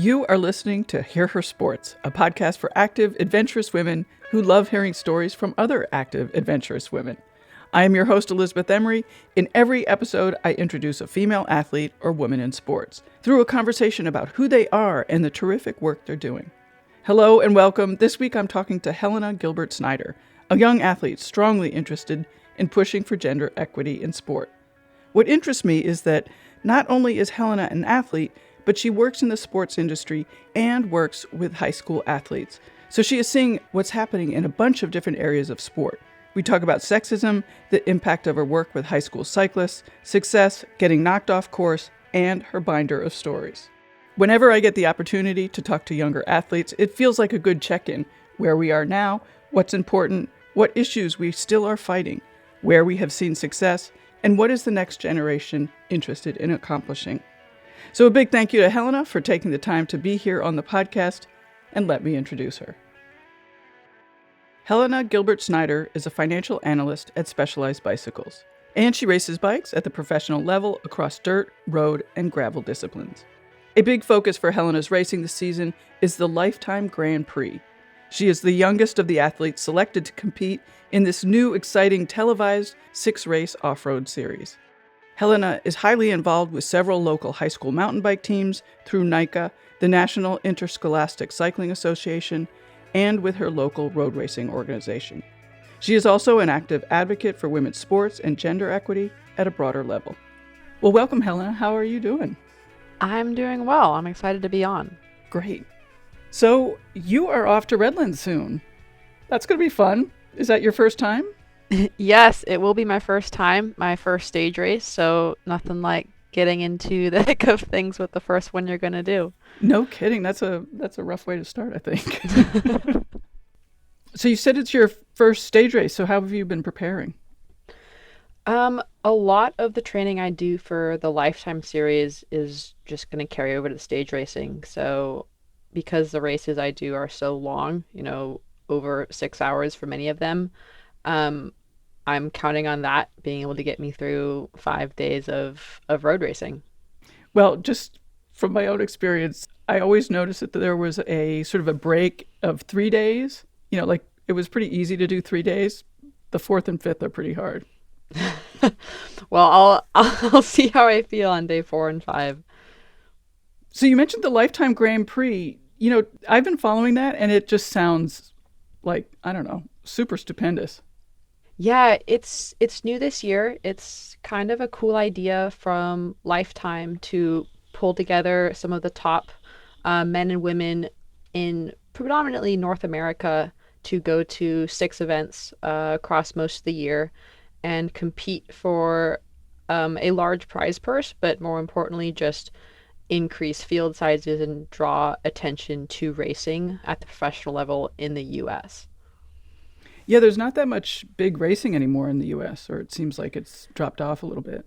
You are listening to Hear Her Sports, a podcast for active, adventurous women who love hearing stories from other active, adventurous women. I am your host, Elizabeth Emery. In every episode, I introduce a female athlete or woman in sports through a conversation about who they are and the terrific work they're doing. Hello and welcome. This week I'm talking to Helena Gilbert-Snyder, a young athlete strongly interested in pushing for gender equity in sport. What interests me is that not only is Helena an athlete, but she works in the sports industry and works with high school athletes. So she is seeing what's happening in a bunch of different areas of sport. We talk about sexism, the impact of her work with high school cyclists, success, getting knocked off course, and her binder of stories. Whenever I get the opportunity to talk to younger athletes, it feels like a good check-in. Where we are now, what's important, what issues we still are fighting, where we have seen success, and what is the next generation interested in accomplishing. So a big thank you to Helena for taking the time to be here on the podcast, and let me introduce her. Helena Gilbert-Snyder is a financial analyst at Specialized Bicycles, and she races bikes at the professional level across dirt, road, and gravel disciplines. A big focus for Helena's racing this season is the Lifetime Grand Prix. She is the youngest of the athletes selected to compete in this new, exciting, televised 6-race off-road series. Helena is highly involved with several local high school mountain bike teams through NICA, the National Interscholastic Cycling Association, and with her local road racing organization. She is also an active advocate for women's sports and gender equity at a broader level. Well, welcome, Helena. How are you doing? I'm doing well. I'm excited to be on. Great. So you are off to Redlands soon. That's going to be fun. Is that your first time? Yes, it will be my first time, my first stage race, so nothing like getting into the thick of things with the first one you're going to do. No kidding. That's a rough way to start, I think. So you said it's your first stage race, so how have you been preparing? A lot of the training I do for the Lifetime series is just going to carry over to stage racing. So because the races I do are so long, over 6 hours for many of them, I'm counting on that being able to get me through 5 days of road racing. Well, just from my own experience, I always noticed that there was a sort of a break of 3 days. Like it was pretty easy to do 3 days. The 4th and 5th are pretty hard. Well, I'll see how I feel on day 4 and 5. So you mentioned the Lifetime Grand Prix. I've been following that, and it just sounds like, I don't know, super stupendous. Yeah, it's new this year. It's kind of a cool idea from Lifetime to pull together some of the top men and women in predominantly North America to go to 6 events across most of the year and compete for a large prize purse, but more importantly, just increase field sizes and draw attention to racing at the professional level in the U.S. Yeah, there's not that much big racing anymore in the U.S., or it seems like it's dropped off a little bit.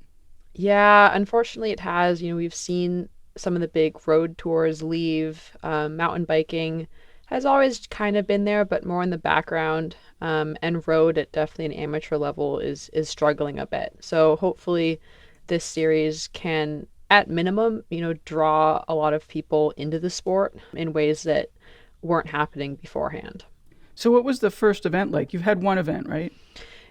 Yeah, unfortunately it has. We've seen some of the big road tours leave. Mountain biking has always kind of been there, but more in the background. And road at definitely an amateur level is struggling a bit. So hopefully this series can, at minimum, draw a lot of people into the sport in ways that weren't happening beforehand. So what was the first event like? You've had one event, right?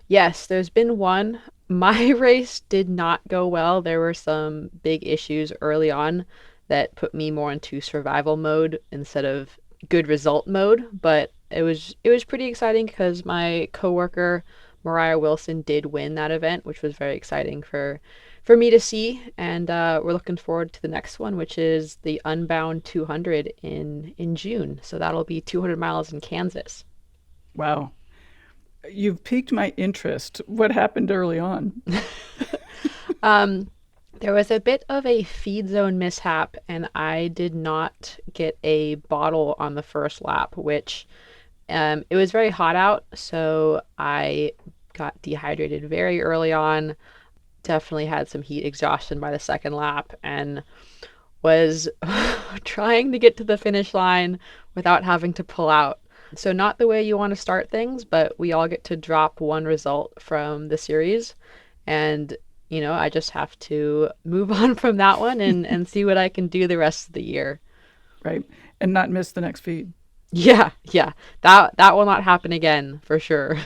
Yes, there's been one. My race did not go well. There were some big issues early on that put me more into survival mode instead of good result mode. But it was pretty exciting because my coworker, Mariah Wilson, did win that event, which was very exciting for me to see. And we're looking forward to the next one, which is the Unbound 200 in June. So that'll be 200 miles in Kansas. Wow. You've piqued my interest. What happened early on? There was a bit of a feed zone mishap, and I did not get a bottle on the first lap, which it was very hot out, so I got dehydrated very early on. Definitely had some heat exhaustion by the second lap, and was trying to get to the finish line without having to pull out. So not the way you want to start things, but we all get to drop one result from the series. And, I just have to move on from that one and see what I can do the rest of the year. right? And not miss the next feed. Yeah, yeah. That will not happen again for sure.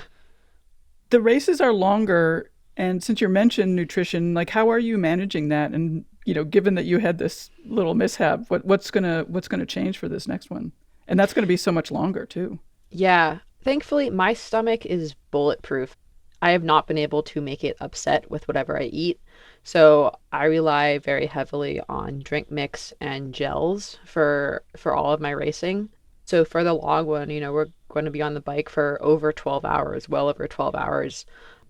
The races are longer, and since you mentioned nutrition, like how are you managing that? And given that you had this little mishap, what's gonna change for this next one? And that's gonna be so much longer too. Yeah, thankfully my stomach is bulletproof. I have not been able to make it upset with whatever I eat. So I rely very heavily on drink mix and gels for all of my racing. So for the long one, we're going to be on the bike for over 12 hours, well over 12 hours.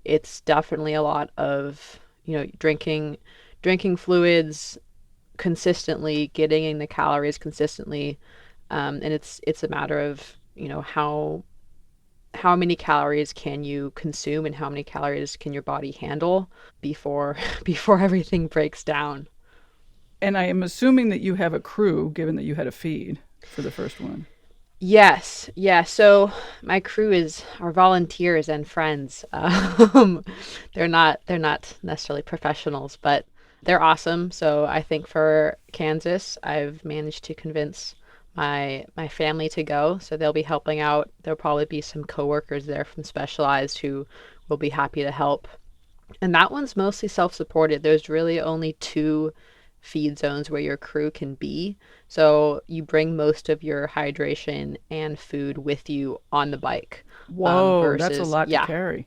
It's definitely a lot of, drinking fluids consistently, getting in the calories consistently. And it's a matter of, how many calories can you consume and how many calories can your body handle before before everything breaks down. And I am assuming that you have a crew, given that you had a feed for the first one. Yes, yeah. So my crew is our volunteers and friends. They're not necessarily professionals, but they're awesome. So I think for Kansas, I've managed to convince my family to go. So they'll be helping out. There'll probably be some coworkers there from Specialized who will be happy to help. And that one's mostly self-supported. There's really only two feed zones where your crew can be. So you bring most of your hydration and food with you on the bike. Whoa, that's a Versus, lot to yeah, carry.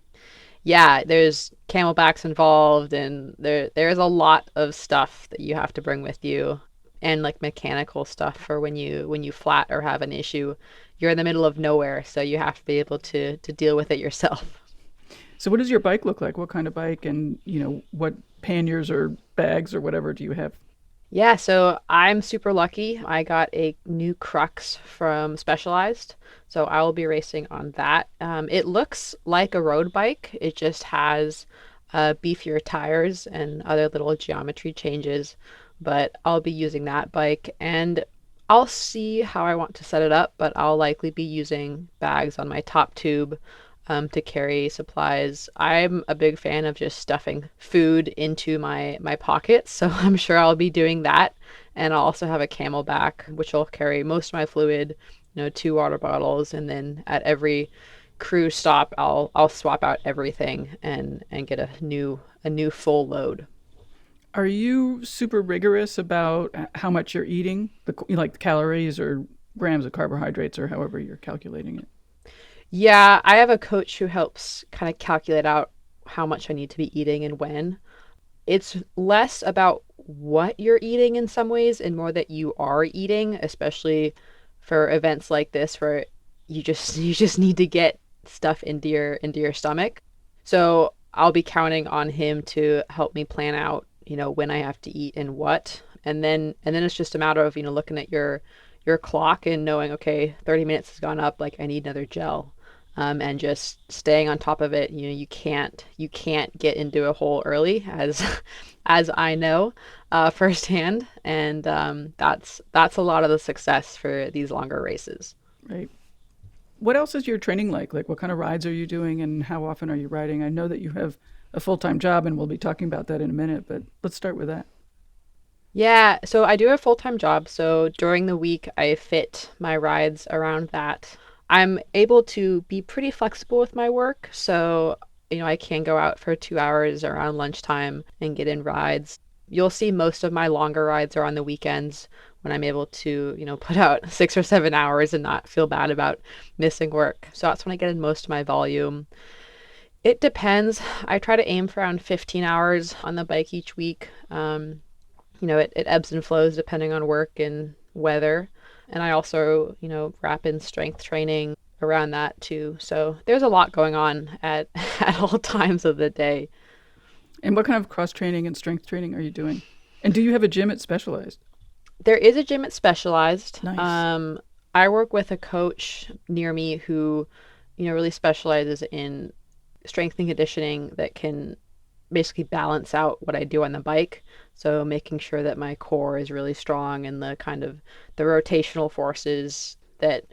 yeah, there's camelbacks involved, and there's a lot of stuff that you have to bring with you, and like mechanical stuff for when you flat or have an issue. You're in the middle of nowhere, so you have to be able to deal with it yourself. So, what does your bike look like? What kind of bike, and what panniers or bags or whatever do you have? Yeah, so I'm super lucky. I got a new Crux from Specialized, so I will be racing on that. It looks like a road bike. It just has beefier tires and other little geometry changes, but I'll be using that bike and I'll see how I want to set it up, but I'll likely be using bags on my top tube to carry supplies. I'm a big fan of just stuffing food into my pockets, so I'm sure I'll be doing that. And I'll also have a camelback, which will carry most of my fluid, two water bottles, and then at every crew stop, I'll swap out everything and get a new full load. Are you super rigorous about how much you're eating, like the calories or grams of carbohydrates or however you're calculating it? Yeah, I have a coach who helps kind of calculate out how much I need to be eating and when. It's less about what you're eating in some ways and more that you are eating, especially for events like this where you just need to get stuff into your stomach. So I'll be counting on him to help me plan out, when I have to eat and what. And then it's just a matter of, looking at your clock and knowing, okay, 30 minutes has gone up, like I need another gel. And just staying on top of it. You can't get into a hole early, as as I know firsthand, and that's a lot of the success for these longer races. Right. What else is your training like? Like, what kind of rides are you doing, and how often are you riding? I know that you have a full time job, and we'll be talking about that in a minute. But let's start with that. Yeah, so I do have a full-time job, so during the week I fit my rides around that. I'm able to be pretty flexible with my work, so I can go out for 2 hours around lunchtime and get in rides. You'll see most of my longer rides are on the weekends when I'm able to, put out 6 or 7 hours and not feel bad about missing work. So that's when I get in most of my volume. It depends. I try to aim for around 15 hours on the bike each week. It ebbs and flows depending on work and weather. And I also, wrap in strength training around that too. So there's a lot going on at, at all times of the day. And what kind of cross training and strength training are you doing? And do you have a gym at Specialized? There is a gym at Specialized. Nice. I work with a coach near me who, really specializes in strength and conditioning that can basically balance out what I do on the bike. So making sure that my core is really strong and the kind of the rotational forces that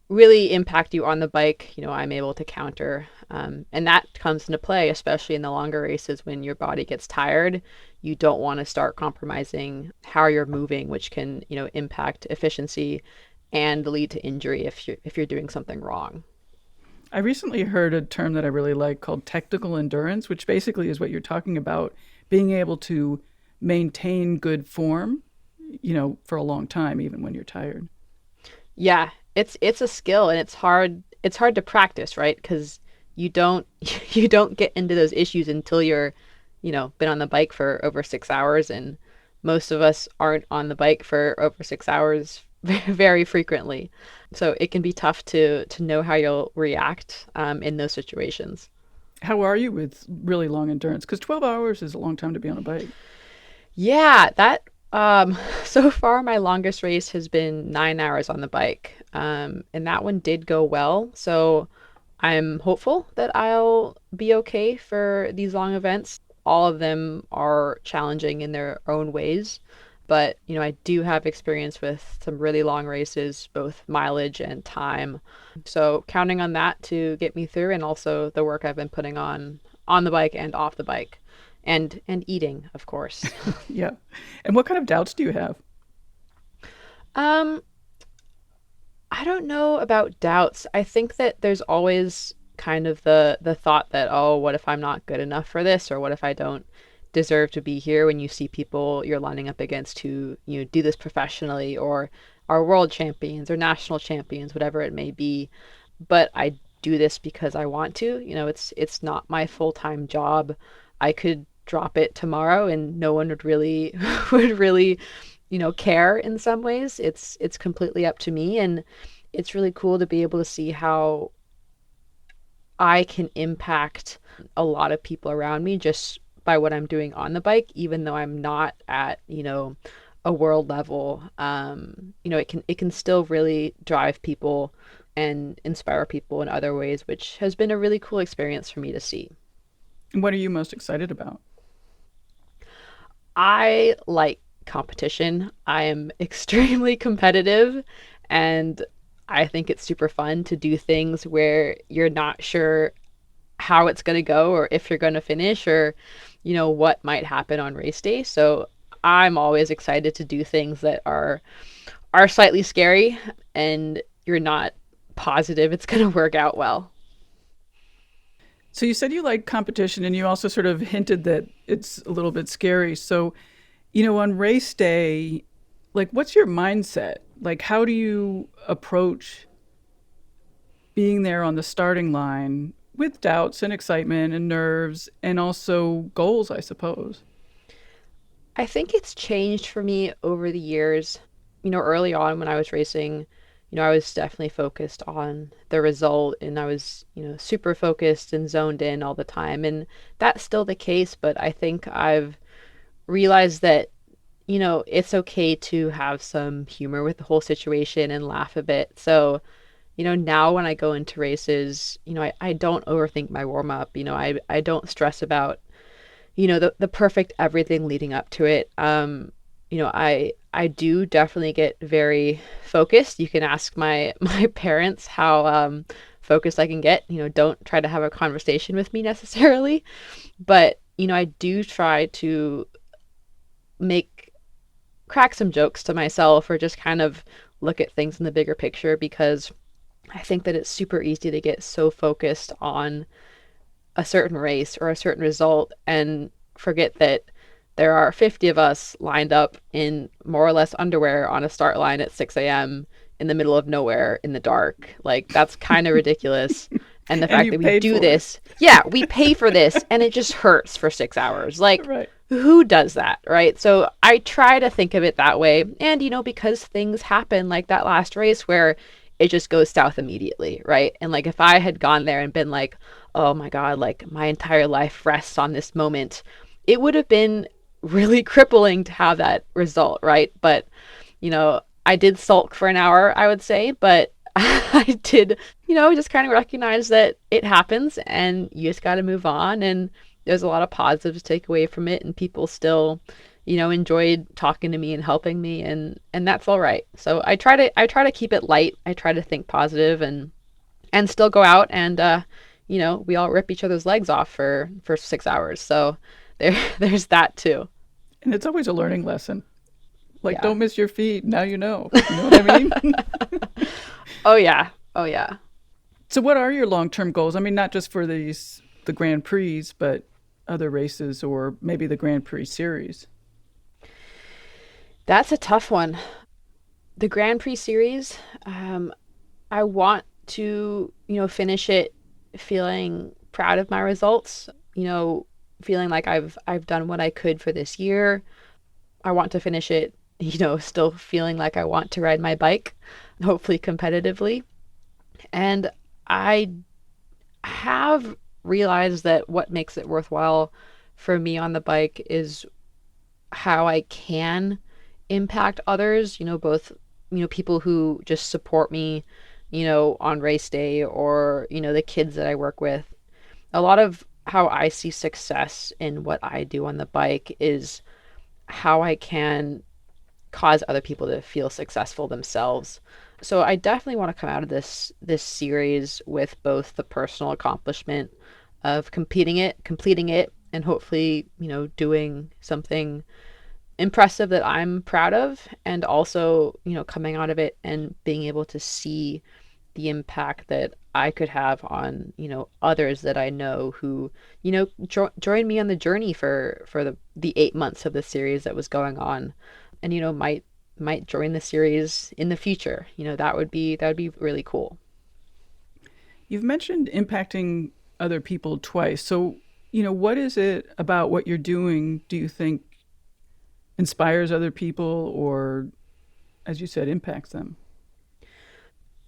really impact you on the bike, I'm able to counter. And that comes into play, especially in the longer races when your body gets tired. You don't want to start compromising how you're moving, which can, impact efficiency and lead to injury if you're doing something wrong. I recently heard a term that I really like called technical endurance, which basically is what you're talking about, being able to maintain good form, for a long time, even when you're tired. Yeah, it's a skill and it's hard to practice, right? Because you don't you don't get into those issues until you're, been on the bike for over 6 hours, and most of us aren't on the bike for over 6 hours very frequently. So it can be tough to know how you'll react in those situations. How are you with really long endurance? Because 12 hours is a long time to be on a bike. Yeah, that so far my longest race has been 9 hours on the bike. And that one did go well. So I'm hopeful that I'll be okay for these long events. All of them are challenging in their own ways. But, I do have experience with some really long races, both mileage and time. So counting on that to get me through, and also the work I've been putting on the bike and off the bike, and eating, of course. Yeah. And what kind of doubts do you have? Um, I don't know about doubts. I think that there's always kind of the thought that, oh, what if I'm not good enough for this, or what if I don't deserve to be here, when you see people you're lining up against who, do this professionally, or are world champions or national champions, whatever it may be. But I do this because I want to. It's not my full-time job. I could drop it tomorrow and no one would really would really, care in some ways. It's completely up to me, and it's really cool to be able to see how I can impact a lot of people around me just by what I'm doing on the bike, even though I'm not at, a world level. It can still really drive people and inspire people in other ways, which has been a really cool experience for me to see. And what are you most excited about? I like competition. I am extremely competitive, and I think it's super fun to do things where you're not sure how it's going to go, or if you're going to finish, or what might happen on race day. So I'm always excited to do things that are slightly scary, and you're not positive it's going to work out well. So you said you like competition, and you also sort of hinted that it's a little bit scary. So, on race day, like, what's your mindset? Like, how do you approach being there on the starting line with doubts and excitement and nerves and also goals, I suppose? I think it's changed for me over the years. Early on when I was racing, I was definitely focused on the result, and I was, super focused and zoned in all the time. And that's still the case, but I think I've realized that, it's okay to have some humor with the whole situation and laugh a bit. So, now when I go into races, I don't overthink my warm up. I don't stress about, the perfect everything leading up to it. I do definitely get very focused. You can ask my my parents how focused I can get. Don't try to have a conversation with me necessarily, but I do try to make crack some jokes to myself, or just kind of look at things in the bigger picture, because I think that it's super easy to get so focused on a certain race or a certain result and forget that there are 50 of us lined up in more or less underwear on a start line at 6 a.m. in the middle of nowhere in the dark. Like, that's kind of ridiculous. And the And fact you that we paid do for this, it. yeah, we pay for this and it just hurts for 6 hours. Like, Right. who does that, right? So I try to think of it that way. And, because things happen, like that last race where it just goes south immediately, right? And like, if I had gone there and been like, oh my God, like my entire life rests on this moment, it would have been really crippling to have that result, right? But, I did sulk for an hour, I would say, but I did, just kind of recognize that it happens and you just got to move on. And there's a lot of positives to take away from it, and people still, enjoyed talking to me and helping me, and that's all right. So I try to keep it light. I try to think positive, and still go out and we all rip each other's legs off for 6 hours. So there's that too. And it's always a learning lesson. Like, Yeah. don't miss your feet. Now you know. You know what I mean? Oh yeah. Oh yeah. So what are your long-term goals? I mean, not just for the Grand Prix, but other races or maybe the Grand Prix series. That's a tough one. The Grand Prix series, I want to, finish it feeling proud of my results, feeling like I've done what I could for this year. I want to finish it, still feeling like I want to ride my bike, hopefully competitively. And I have realized that what makes it worthwhile for me on the bike is how I can impact others, both, people who just support me, on race day or, the kids that I work with. A lot of how I see success in what I do on the bike is how I can cause other people to feel successful themselves. So I definitely want to come out of this series with both the personal accomplishment of completing it, and hopefully, doing something impressive that I'm proud of, and also, coming out of it and being able to see the impact that I could have on, others that I know who, joined me on the journey for the 8 months of the series that was going on, and, might join the series in the future. That would be really cool. You've mentioned impacting other people twice. So, what is it about what you're doing do you think inspires other people or, as you said, impacts them?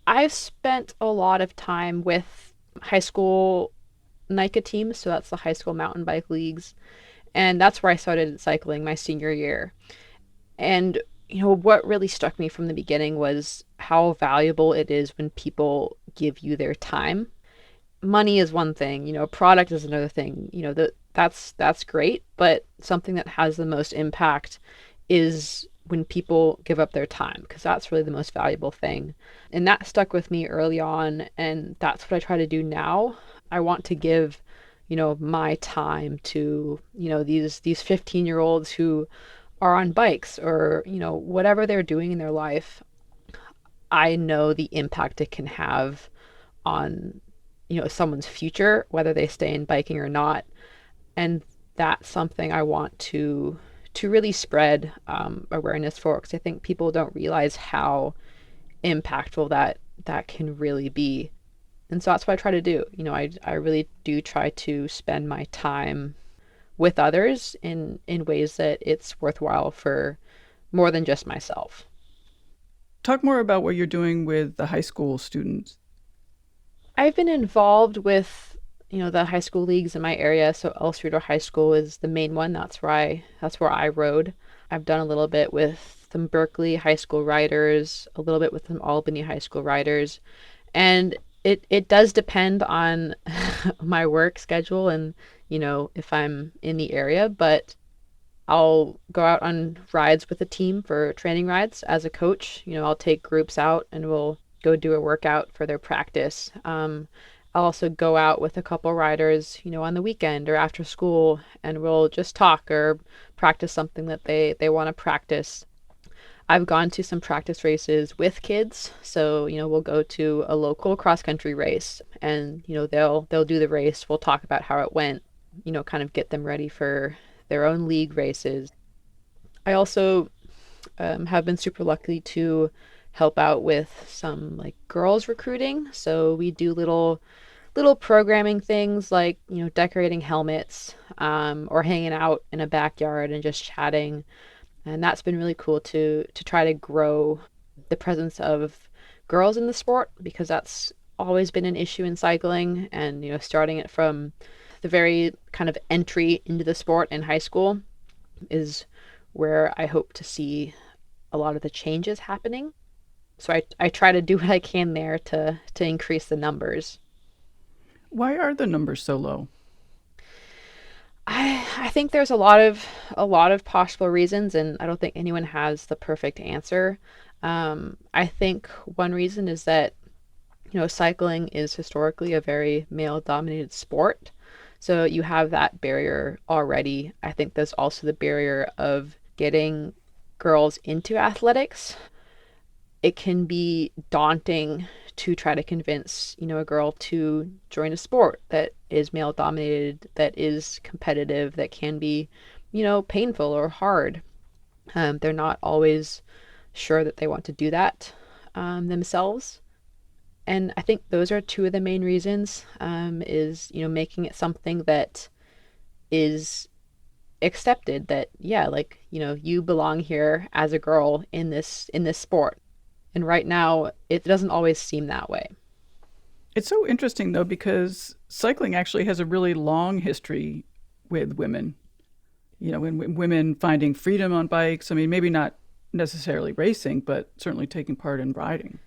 I've spent a lot of time with high school NICA teams, so that's the high school mountain bike leagues, and that's where I started cycling my senior year. And what really struck me from the beginning was how valuable it is when people give you their time. Money is one thing, product is another thing. That's great, but something that has the most impact is when people give up their time, because that's really the most valuable thing. And that stuck with me early on, and that's what I try to do now. I want to give, my time to, these 15-year-olds who are on bikes or, whatever they're doing in their life. I know the impact it can have on, someone's future, whether they stay in biking or not. And that's something I want to really spread awareness for, because I think people don't realize how impactful that can really be. And so that's what I try to do. I really do try to spend my time with others in ways that it's worthwhile for more than just myself. Talk more about what you're doing with the high school students. I've been involved with, the high school leagues in my area. So El Cerrito High School is the main one. That's where I rode. I've done a little bit with some Berkeley high school riders, a little bit with some Albany high school riders. And it does depend on my work schedule and, if I'm in the area, but I'll go out on rides with a team for training rides as a coach. I'll take groups out and we'll go do a workout for their practice. I'll also go out with a couple riders, on the weekend or after school, and we'll just talk or practice something that they want to practice. I've gone to some practice races with kids. So, we'll go to a local cross country race, and, they'll do the race. We'll talk about how it went, kind of get them ready for their own league races. I also have been super lucky to help out with some like girls recruiting. So we do little programming things like, decorating helmets, or hanging out in a backyard and just chatting. And that's been really cool to try to grow the presence of girls in the sport, because that's always been an issue in cycling. And, starting it from the very kind of entry into the sport in high school is where I hope to see a lot of the changes happening. So I try to do what I can there to increase the numbers. Why are the numbers so low? I think there's a lot of possible reasons, and I don't think anyone has the perfect answer. I think one reason is that Cycling is historically a very male-dominated sport. So you have that barrier already. I think there's also the barrier of getting girls into athletics. It can be daunting to try to convince, a girl to join a sport that is male dominated, that is competitive, that can be, painful or hard. They're not always sure that they want to do that themselves. And I think those are two of the main reasons, is, making it something that is accepted, that, yeah, like, you belong here as a girl in this sport. And right now, it doesn't always seem that way. It's so interesting, though, because cycling actually has a really long history with women. When women finding freedom on bikes. I mean, maybe not necessarily racing, but certainly taking part in riding.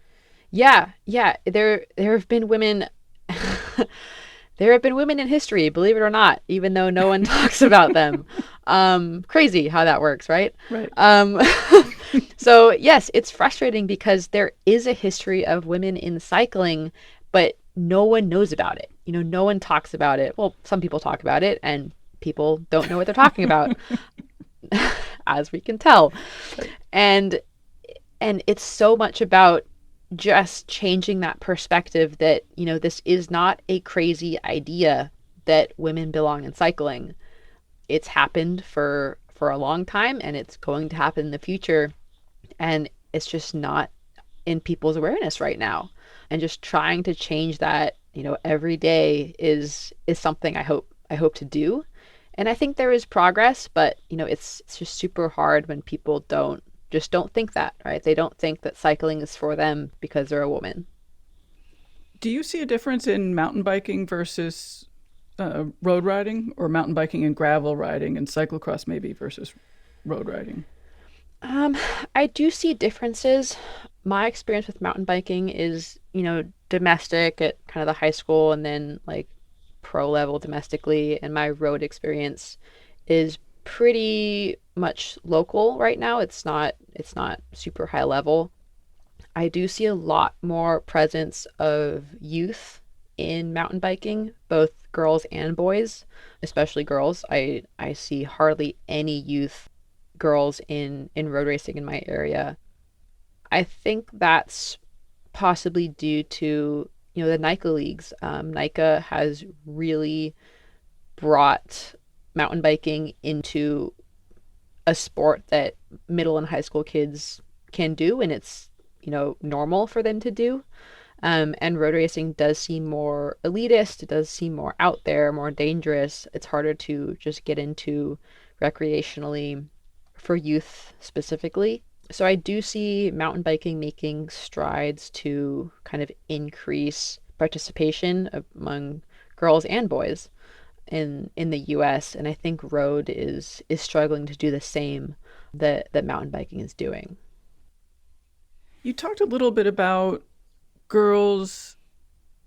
Yeah, yeah. There have been women. There have been women in history, believe it or not, even though no one talks about them. Crazy how that works, right? Right. So yes, it's frustrating because there is a history of women in cycling, but no one knows about it. No one talks about it. Well, some people talk about it, and people don't know what they're talking about, as we can tell. And it's so much about just changing that perspective that, this is not a crazy idea that women belong in cycling. It's happened for a long time, and it's going to happen in the future. And it's just not in people's awareness right now. And just trying to change that, every day is something I hope to do. And I think there is progress, but it's just super hard when people don't think that, right? They don't think that cycling is for them because they're a woman. Do you see a difference in mountain biking versus road riding, or mountain biking and gravel riding and cyclocross maybe versus road riding? Um, I do see differences. My experience with mountain biking is, domestic at kind of the high school, and then like pro level domestically. And my road experience is pretty much local right now. It's not super high level. I do see a lot more presence of youth in mountain biking, both girls and boys, especially girls. I see hardly any youth girls in road racing in my area. I think that's possibly due to, the NICA leagues. NICA has really brought mountain biking into a sport that middle and high school kids can do, and it's, normal for them to do. And road racing does seem more elitist. It does seem more out there, more dangerous. It's harder to just get into recreationally for youth specifically. So I do see mountain biking making strides to kind of increase participation among girls and boys in the US, and I think road is struggling to do the same that mountain biking is doing. You talked a little bit about girls,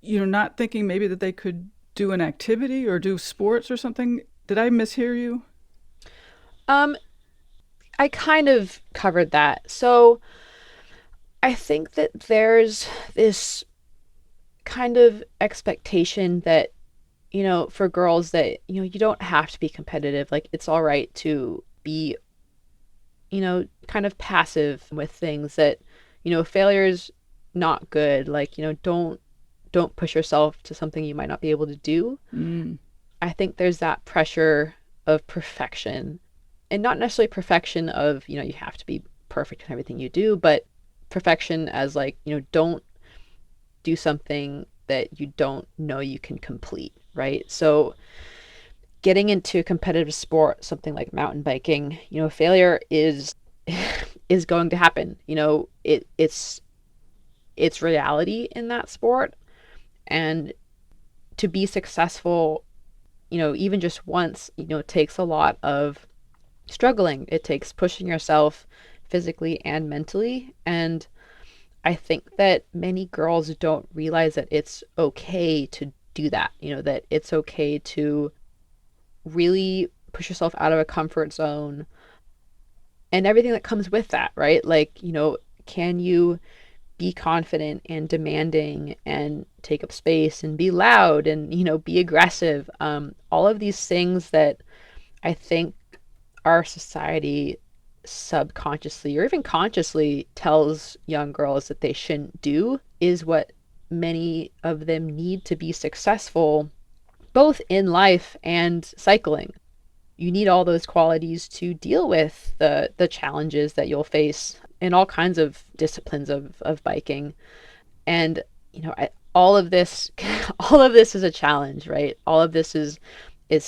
not thinking maybe that they could do an activity or do sports or something. Did I mishear you? Um, I kind of covered that. So I think that there's this kind of expectation that, for girls that, you don't have to be competitive. Like, it's all right to be, kind of passive with things, that, failure's not good. Like, don't push yourself to something you might not be able to do. Mm. I think there's that pressure of perfection, and not necessarily perfection of, you have to be perfect in everything you do, but perfection as like, don't do something that you don't know you can complete, right? So getting into a competitive sport, something like mountain biking, failure is is going to happen. It's reality in that sport. And to be successful, even just once, takes a lot of struggling. It takes pushing yourself physically and mentally. And I think that many girls don't realize that it's okay to do that, that it's okay to really push yourself out of a comfort zone and everything that comes with that, right? Like, can you be confident and demanding and take up space and be loud and, be aggressive. All of these things that I think our society subconsciously or even consciously tells young girls that they shouldn't do is what many of them need to be successful, both in life and cycling. You need all those qualities to deal with the challenges that you'll face in all kinds of disciplines of biking. And all of this all of this is a challenge, right? All of this is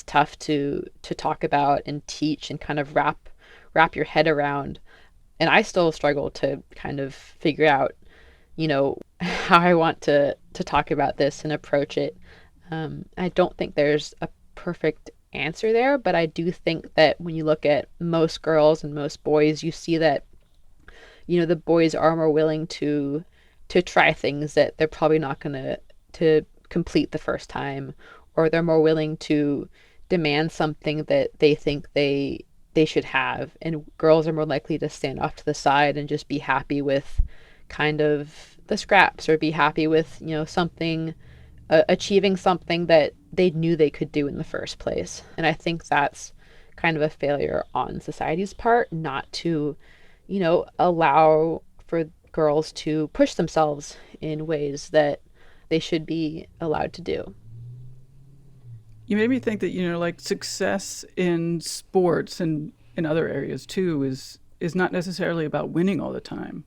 tough to talk about and teach and kind of wrap your head around. And I still struggle to kind of figure out, how I want to talk about this and approach it. I don't think there's a perfect answer there, but I do think that when you look at most girls and most boys, you see that, the boys are more willing to try things that they're probably not going to complete the first time, or they're more willing to demand something that they think they should have, and girls are more likely to stand off to the side and just be happy with kind of the scraps, or be happy with something, achieving something that they knew they could do in the first place. And I think that's kind of a failure on society's part, not to allow for girls to push themselves in ways that they should be allowed to do. You made me think that, like success in sports and in other areas too is not necessarily about winning all the time.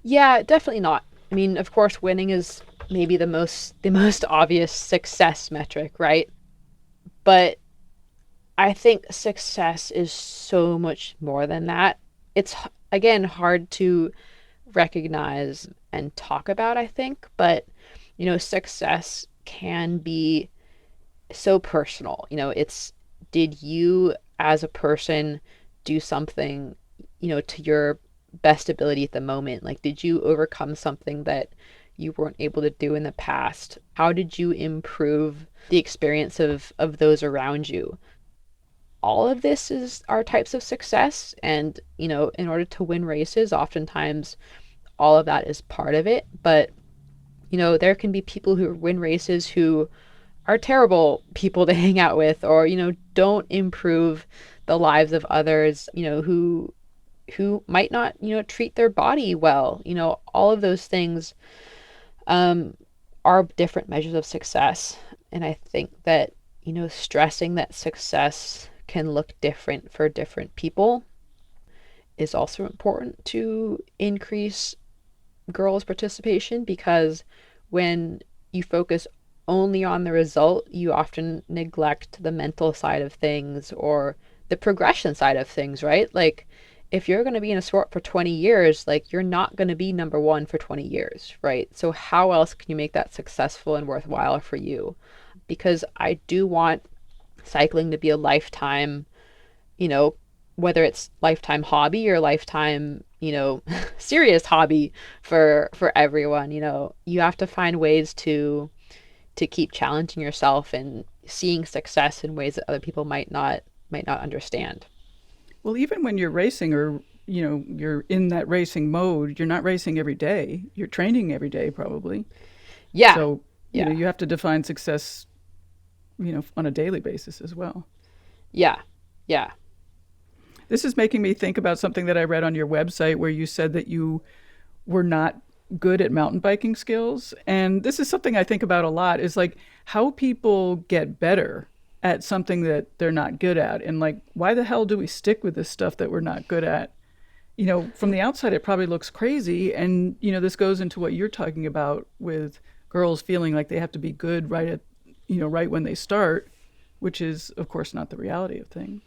Yeah, definitely not. I mean, of course, winning is maybe the most obvious success metric, right? But I think success is so much more than that. It's, again, hard to recognize and talk about, I think, but success can be so personal. It's, did you as a person do something, to your best ability at the moment? Like, did you overcome something that you weren't able to do in the past? How did you improve the experience of those around you? All of this are types of success. And, in order to win races, oftentimes all of that is part of it. But, there can be people who win races who are terrible people to hang out with, or, don't improve the lives of others, who might not, treat their body well. All of those things are different measures of success. And I think that, stressing that success can look different for different people is also important to increase girls' participation, because when you focus only on the result, you often neglect the mental side of things or the progression side of things, right? Like, if you're going to be in a sport for 20 years, like, you're not going to be number one for 20 years, right? So how else can you make that successful and worthwhile for you? Because I do want cycling to be a lifetime, whether it's lifetime hobby or lifetime, serious hobby for everyone. You have to find ways to keep challenging yourself and seeing success in ways that other people might not understand. Well, even when you're racing, or you're in that racing mode, you're not racing every day. You're training every day, probably. Yeah. So Yeah. you have to define success, on a daily basis as well. Yeah. Yeah. This is making me think about something that I read on your website, where you said that you were not good at mountain biking skills. And this is something I think about a lot, is like how people get better at something that they're not good at. And like, why the hell do we stick with this stuff that we're not good at? From the outside, it probably looks crazy. And, this goes into what you're talking about with girls feeling like they have to be good right when they start, which is, of course, not the reality of things.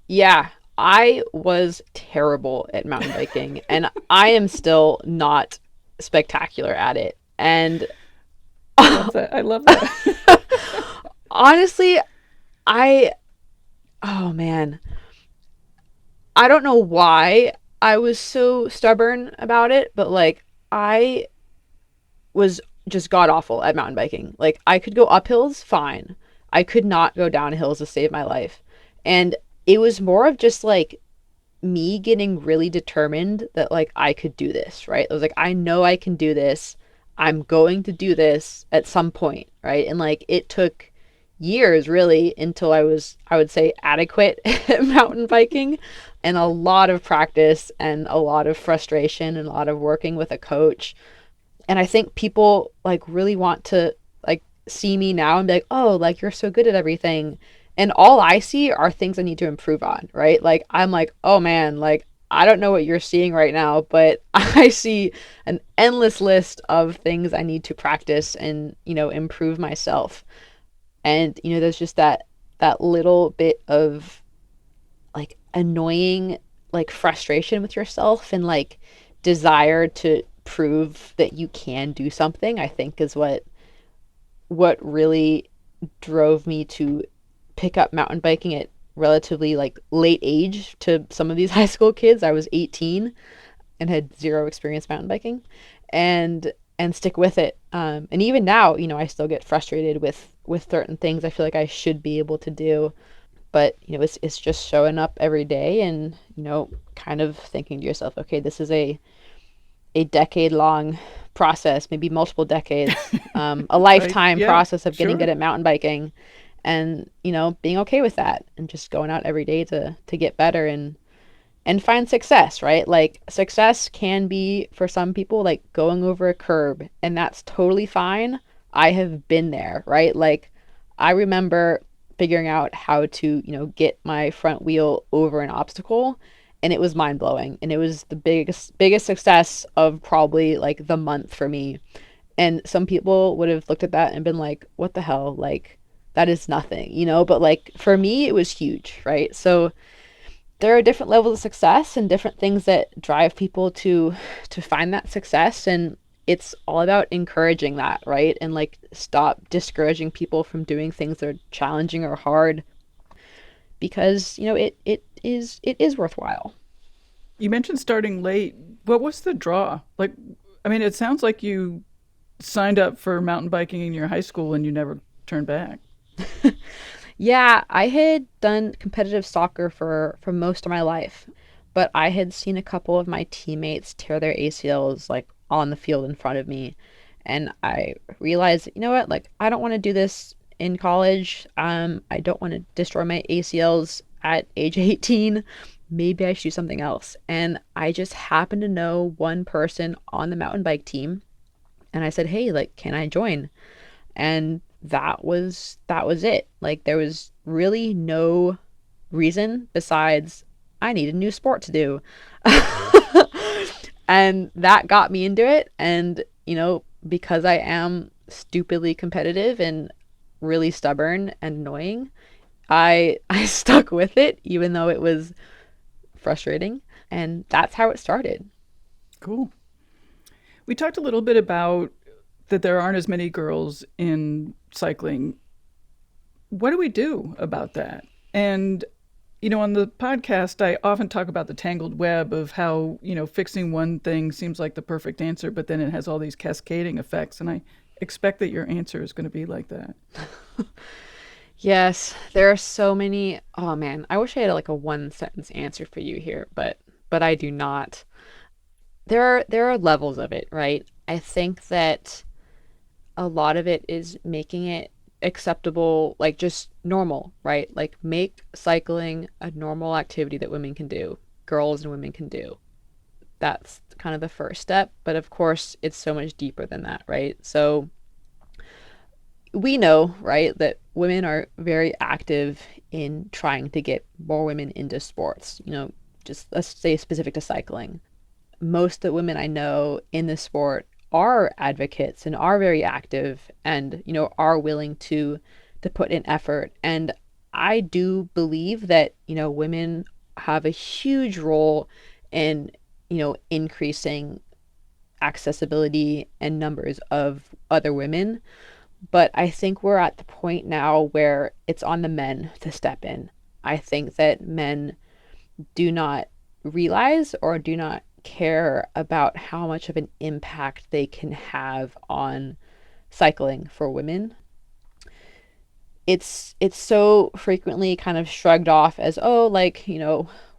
Yeah, I was terrible at mountain biking, and I am still not spectacular at it. And I love that. honestly, oh man, I don't know why I was so stubborn about it, but like, I was just god awful at mountain biking. Like, I could go up hills fine. I could not go down hills to save my life. And it was more of just like me getting really determined that like I could do this, right? I was like, I know I can do this. I'm going to do this at some point, right? And like it took years really until I would say, adequate at mountain biking, and a lot of practice and a lot of frustration and a lot of working with a coach. And I think people like really want to like see me now and be like, oh, like you're so good at everything. And all I see are things I need to improve on, right? Like I'm like, oh man, like I don't know what you're seeing right now, but I see an endless list of things I need to practice and, improve myself. And, there's just that little bit of like annoying like frustration with yourself and like desire to prove that you can do something, I think is what really drove me to pick up mountain biking at relatively like late age to some of these high school kids. I was 18 and had zero experience mountain biking, and stick with it. And even now, I still get frustrated with certain things I feel like I should be able to do, but it's just showing up every day and kind of thinking to yourself, okay, this is a decade long process, maybe multiple decades, a Right? lifetime Yeah, process of getting sure. good at mountain biking, and being okay with that and just going out every day to get better and find success, right? Like success can be for some people like going over a curb, and that's totally fine. I have been there, right? Like I remember figuring out how to, get my front wheel over an obstacle, and it was mind blowing. And it was the biggest success of probably like the month for me. And some people would have looked at that and been like, what the hell? Like that is nothing, but like for me it was huge, right? So there are different levels of success and different things that drive people to find that success, and it's all about encouraging that, right? And like stop discouraging people from doing things that are challenging or hard, because it is worthwhile. You mentioned starting late. What was the draw? Like, I mean, it sounds like you signed up for mountain biking in your high school and you never turned back. Yeah, I had done competitive soccer for most of my life, but I had seen a couple of my teammates tear their ACLs like on the field in front of me, and I realized, you know what, like I don't want to do this in college. I don't want to destroy my ACLs at age 18. Maybe I should do something else. And I just happened to know one person on the mountain bike team, and I said, "Hey, like, can I join?" And that was it. Like there was really no reason besides I need a new sport to do. And that got me into it, and because I am stupidly competitive and really stubborn and annoying, I stuck with it even though it was frustrating, and that's how it started. Cool. We talked a little bit about that there aren't as many girls in cycling. What do we do about that? And, on the podcast, I often talk about the tangled web of how, fixing one thing seems like the perfect answer, but then it has all these cascading effects. And I expect that your answer is going to be like that. Yes, there are so many. Oh man, I wish I had like a one sentence answer for you here, but I do not. There are levels of it, right? I think that a lot of it is making it acceptable, like just normal, right? Like make cycling a normal activity that women can do, girls and women can do. That's kind of the first step, but of course, it's so much deeper than that, right? So we know, right, that women are very active in trying to get more women into sports, just let's say specific to cycling. Most of the women I know in the sport are advocates and are very active and are willing to put in effort. And I do believe that women have a huge role in increasing accessibility and numbers of other women. But I think we're at the point now where it's on the men to step in. I think that men do not realize or do not care about how much of an impact they can have on cycling for women. It's so frequently kind of shrugged off as, oh, like,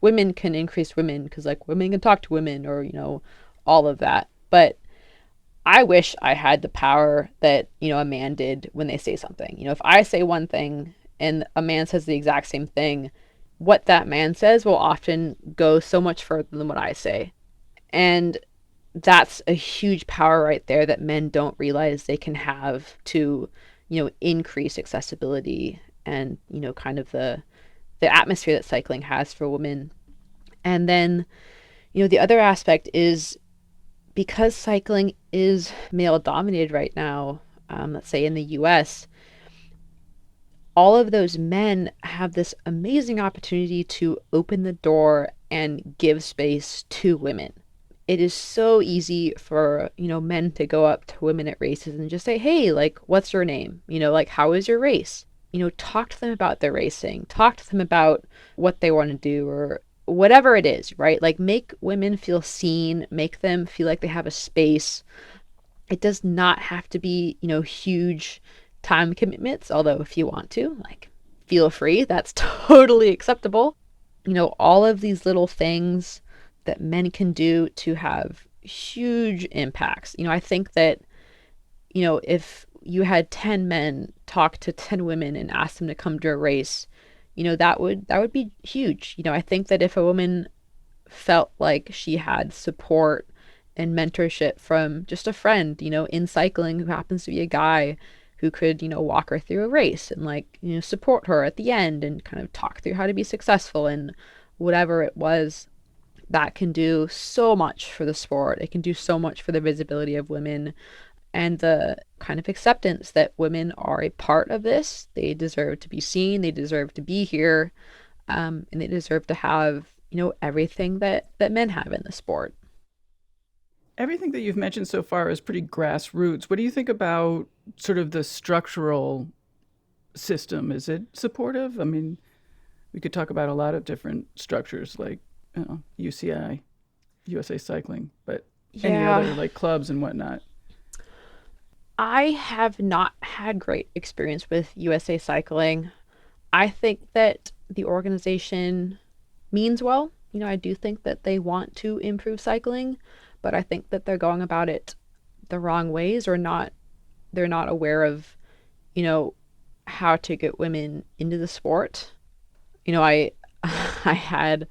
women can increase women because like women can talk to women, or, all of that. But I wish I had the power that, a man did when they say something. If I say one thing and a man says the exact same thing, what that man says will often go so much further than what I say. And that's a huge power right there that men don't realize they can have to, increase accessibility and, kind of the atmosphere that cycling has for women. And then, the other aspect is because cycling is male dominated right now, let's say in the US, all of those men have this amazing opportunity to open the door and give space to women. It is so easy for, men to go up to women at races and just say, hey, like, what's your name? Like, how is your race? Talk to them about their racing, talk to them about what they want to do, or whatever it is, right? Like, make women feel seen, make them feel like they have a space. It does not have to be, huge time commitments, although if you want to, like, feel free, that's totally acceptable. All of these little things that men can do to have huge impacts. I think that, if you had 10 men talk to 10 women and ask them to come to a race, that would be huge. I think that if a woman felt like she had support and mentorship from just a friend, in cycling who happens to be a guy who could, walk her through a race and like, support her at the end and kind of talk through how to be successful and whatever it was, that can do so much for the sport. It can do so much for the visibility of women and the kind of acceptance that women are a part of this. They deserve to be seen, they deserve to be here, and they deserve to have, everything that men have in the sport. Everything that you've mentioned so far is pretty grassroots. What do you think about sort of the structural system? Is it supportive? I mean, we could talk about a lot of different structures like UCI, USA Cycling, but any other like clubs and whatnot. I have not had great experience with USA Cycling. I think that the organization means well. I do think that they want to improve cycling, but I think that they're going about it the wrong ways, or they're not aware of, how to get women into the sport. I I had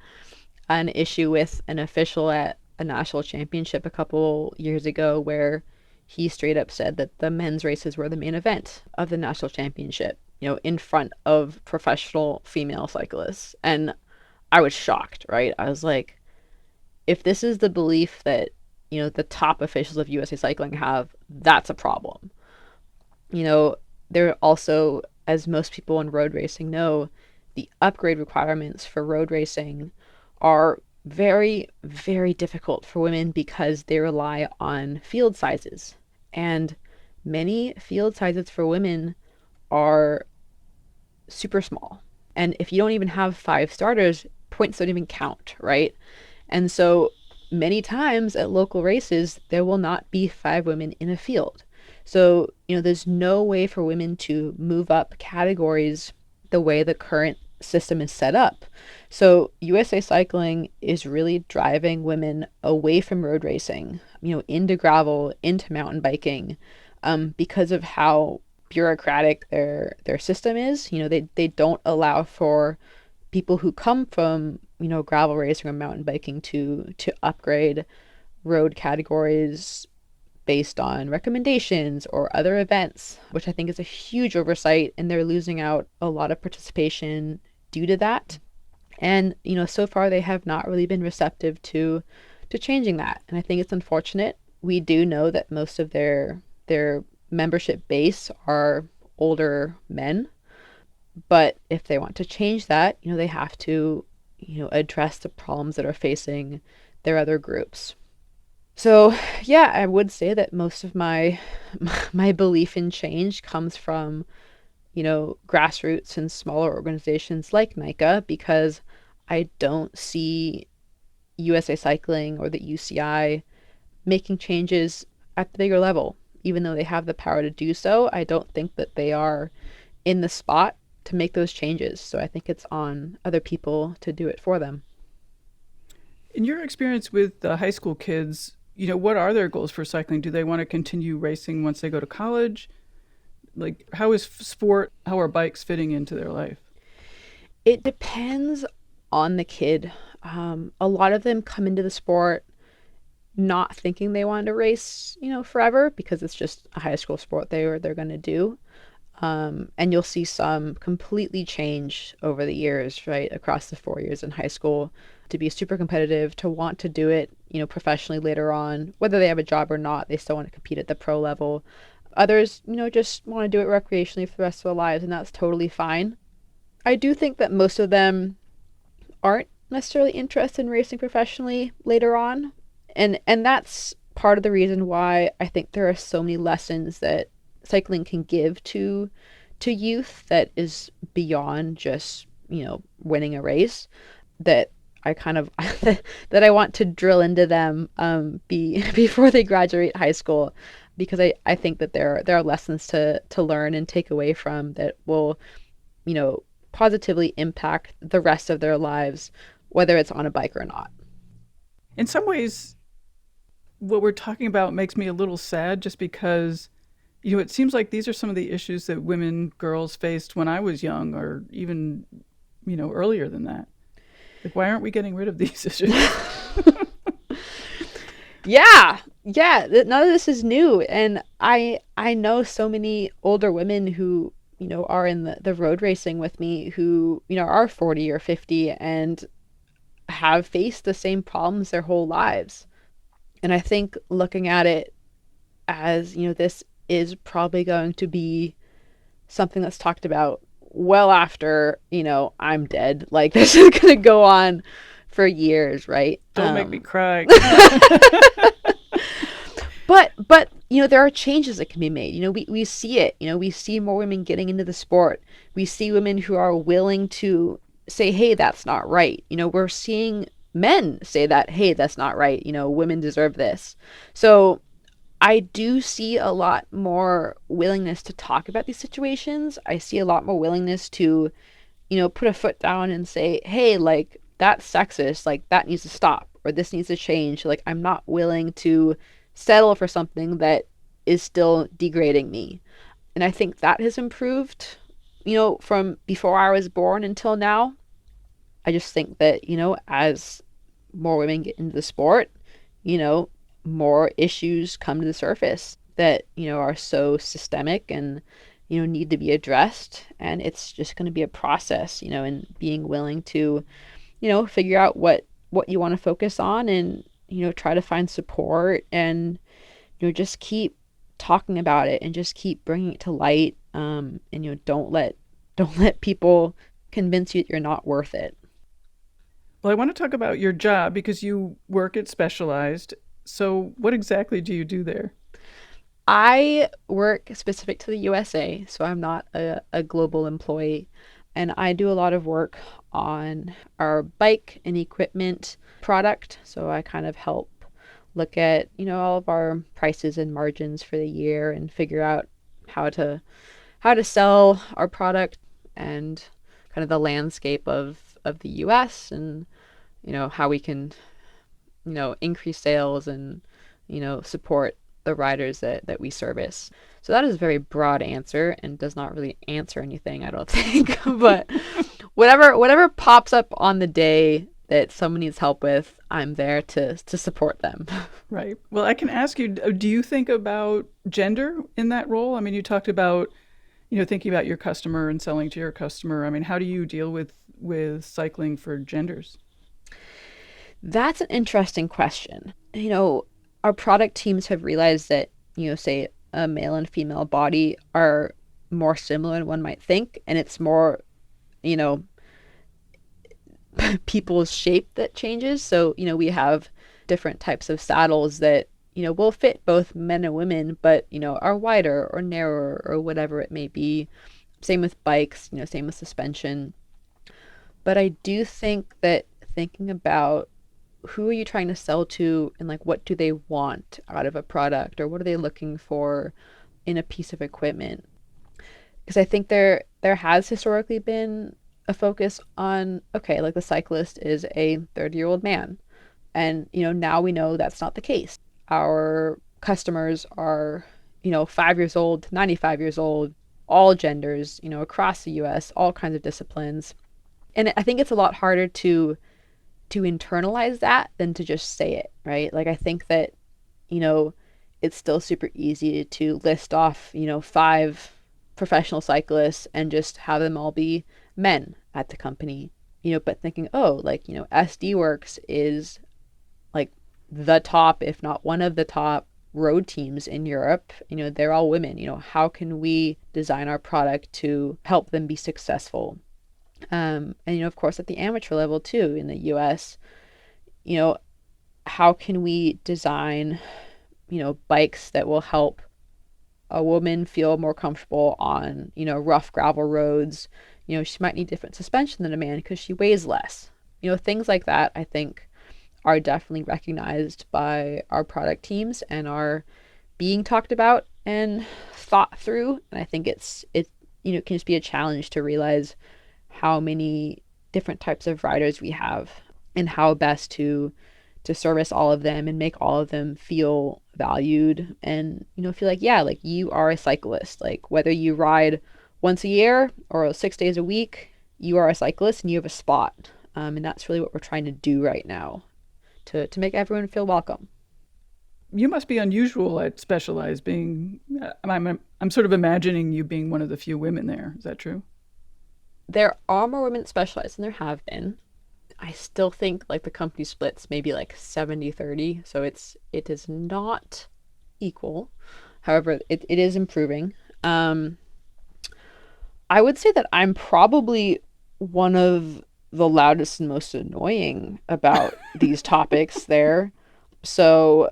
an issue with an official at a national championship a couple years ago where he straight up said that the men's races were the main event of the national championship, in front of professional female cyclists. And I was shocked, right? I was like, if this is the belief that, the top officials of USA Cycling have, that's a problem. There also, as most people in road racing know, the upgrade requirements for road racing are very, very difficult for women because they rely on field sizes. And many field sizes for women are super small. And if you don't even have 5 starters, points don't even count, right? And so many times at local races, there will not be 5 women in a field. So, there's no way for women to move up categories the way the current system is set up. So USA Cycling is really driving women away from road racing, into gravel, into mountain biking, because of how bureaucratic their system is. They don't allow for people who come from, gravel racing or mountain biking to upgrade road categories based on recommendations or other events, which I think is a huge oversight, and they're losing out a lot of participation due to that. And, so far they have not really been receptive to changing that. And I think it's unfortunate. We do know that most of their membership base are older men, but if they want to change that, they have to, address the problems that are facing their other groups. So, yeah, I would say that most of my belief in change comes from, grassroots and smaller organizations like NICA, because I don't see USA Cycling or the UCI making changes at the bigger level. Even though they have the power to do so, I don't think that they are in the spot to make those changes. So I think it's on other people to do it for them. In your experience with the high school kids, what are their goals for cycling? Do they want to continue racing once they go to college? Like, how is sport, how are bikes fitting into their life? It depends on the kid. A lot of them come into the sport not thinking they want to race, forever because it's just a high school sport they're going to do. And you'll see some completely change over the years, right, across the 4 years in high school to be super competitive, to want to do it, professionally later on, whether they have a job or not, they still want to compete at the pro level. Others, just want to do it recreationally for the rest of their lives, and that's totally fine. I do think that most of them aren't necessarily interested in racing professionally later on. And that's part of the reason why I think there are so many lessons that cycling can give to youth that is beyond just, winning a race, that I kind of that I want to drill into them before they graduate high school, because I think that there are lessons to learn and take away from that will, positively impact the rest of their lives, whether it's on a bike or not. In some ways, what we're talking about makes me a little sad just because, it seems like these are some of the issues that girls faced when I was young or even, earlier than that. Like, why aren't we getting rid of these issues? Yeah. None of this is new. And I know so many older women who, are in the road racing with me who, are 40 or 50 and have faced the same problems their whole lives. And I think looking at it as, this is probably going to be something that's talked about well after, I'm dead. Like, this is going to go on for years, right? Don't make me cry. But there are changes that can be made. We see it. We see more women getting into the sport. We see women who are willing to say, hey, that's not right. We're seeing men say that, hey, that's not right. Women deserve this. So I do see a lot more willingness to talk about these situations. I see a lot more willingness to, put a foot down and say, hey, like, that's sexist. Like, that needs to stop, or this needs to change. Like, I'm not willing to settle for something that is still degrading me. And I think that has improved, from before I was born until now. I just think that, as more women get into the sport, more issues come to the surface that, are so systemic and, need to be addressed. And it's just going to be a process, and being willing to, figure out what you want to focus on and, try to find support and, just keep talking about it and just keep bringing it to light. And, don't let people convince you that you're not worth it. Well, I want to talk about your job because you work at Specialized. So what exactly do you do there? I work specific to the USA, so I'm not a global employee. And I do a lot of work on our bike and equipment product. So I kind of help look at, all of our prices and margins for the year and figure out how to sell our product and kind of the landscape of the US and, how we can, increase sales and, support the riders that we service. So that is a very broad answer and does not really answer anything, I don't think. But whatever pops up on the day that someone needs help with, I'm there to support them. Right. Well, I can ask you, do you think about gender in that role? I mean, you talked about, thinking about your customer and selling to your customer. I mean, how do you deal with cycling for genders? That's an interesting question. Our product teams have realized that, say a male and female body are more similar than one might think. And it's more, people's shape that changes. So, we have different types of saddles that, will fit both men and women, but, are wider or narrower or whatever it may be. Same with bikes, same with suspension. But I do think that thinking about who are you trying to sell to and like what do they want out of a product or what are they looking for in a piece of equipment? Because I think there has historically been a focus on, okay, like the cyclist is a 30-year-old man. And, now we know that's not the case. Our customers are, 5 years old to 95 years old, all genders, across the US, all kinds of disciplines. And I think it's a lot harder to internalize that than to just say it, right? Like, I think that, it's still super easy to list off, 5 professional cyclists and just have them all be men at the company, but thinking, oh, like, SD Works is like the top, if not one of the top road teams in Europe. They're all women. How can we design our product to help them be successful? And, of course, at the amateur level too, in the US, how can we design, bikes that will help a woman feel more comfortable on, rough gravel roads? She might need different suspension than a man because she weighs less. Things like that, I think, are definitely recognized by our product teams and are being talked about and thought through. And I think it can just be a challenge to realize how many different types of riders we have and how best to service all of them and make all of them feel valued and, feel like, yeah, like you are a cyclist. Like whether you ride once a year or 6 days a week, you are a cyclist and you have a spot. And that's really what we're trying to do right now to make everyone feel welcome. You must be unusual at Specialized being, I'm sort of imagining you being one of the few women there. Is that true? There are more women that specialize than there have been. I still think like the company splits maybe like 70-30. So it is not equal. However, it is improving. I would say that I'm probably one of the loudest and most annoying about these topics there. So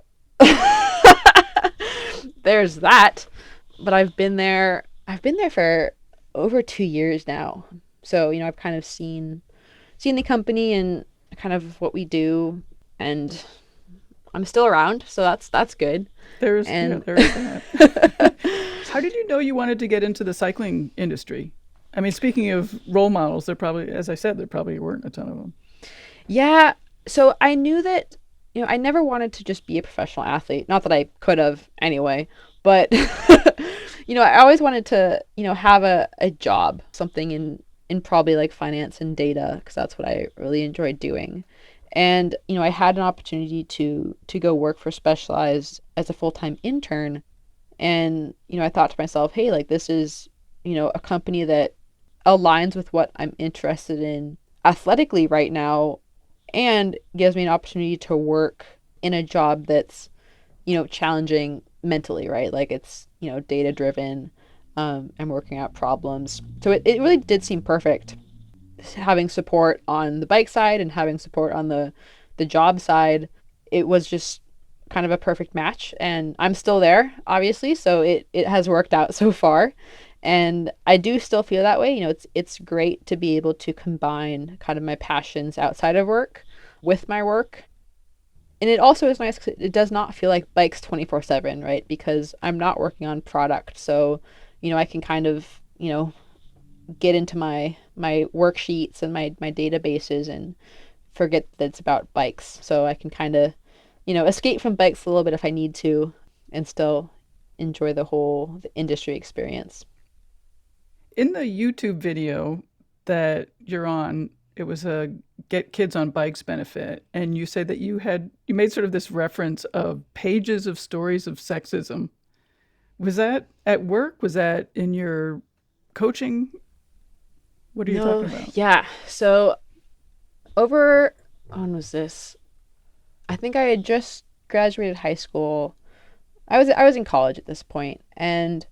there's that. But I've been there for over 2 years now. So, I've kind of seen the company and kind of what we do, and I'm still around, so that's good. There's that. How did you know you wanted to get into the cycling industry? I mean, speaking of role models, as I said, there probably weren't a ton of them. Yeah, so I knew that, I never wanted to just be a professional athlete. Not that I could have anyway, but I always wanted to, have a job, something in probably like finance and data, because that's what I really enjoyed doing. And, I had an opportunity to go work for Specialized as a full-time intern. And, I thought to myself, hey, like this is, a company that aligns with what I'm interested in athletically right now and gives me an opportunity to work in a job that's, challenging mentally, right? Like it's, data driven. And working out problems. So it really did seem perfect, having support on the bike side and having support on the job side. It was just kind of a perfect match, and I'm still there, obviously, so it has worked out so far. And I do still feel that way. It's great to be able to combine kind of my passions outside of work with my work. And it also is nice because it does not feel like bikes 24/7, right? Because I'm not working on product. So I can kind of, get into my worksheets and my databases and forget that it's about bikes. So I can kind of, escape from bikes a little bit if I need to and still enjoy the industry experience. In the YouTube video that you're on, it was a Get Kids on Bikes benefit. And you say that you made sort of this reference of pages of stories of sexism. Was that at work? Was that in your coaching? What are you talking about? Yeah. So when was this? I think I had just graduated high school. I was in college at this point, and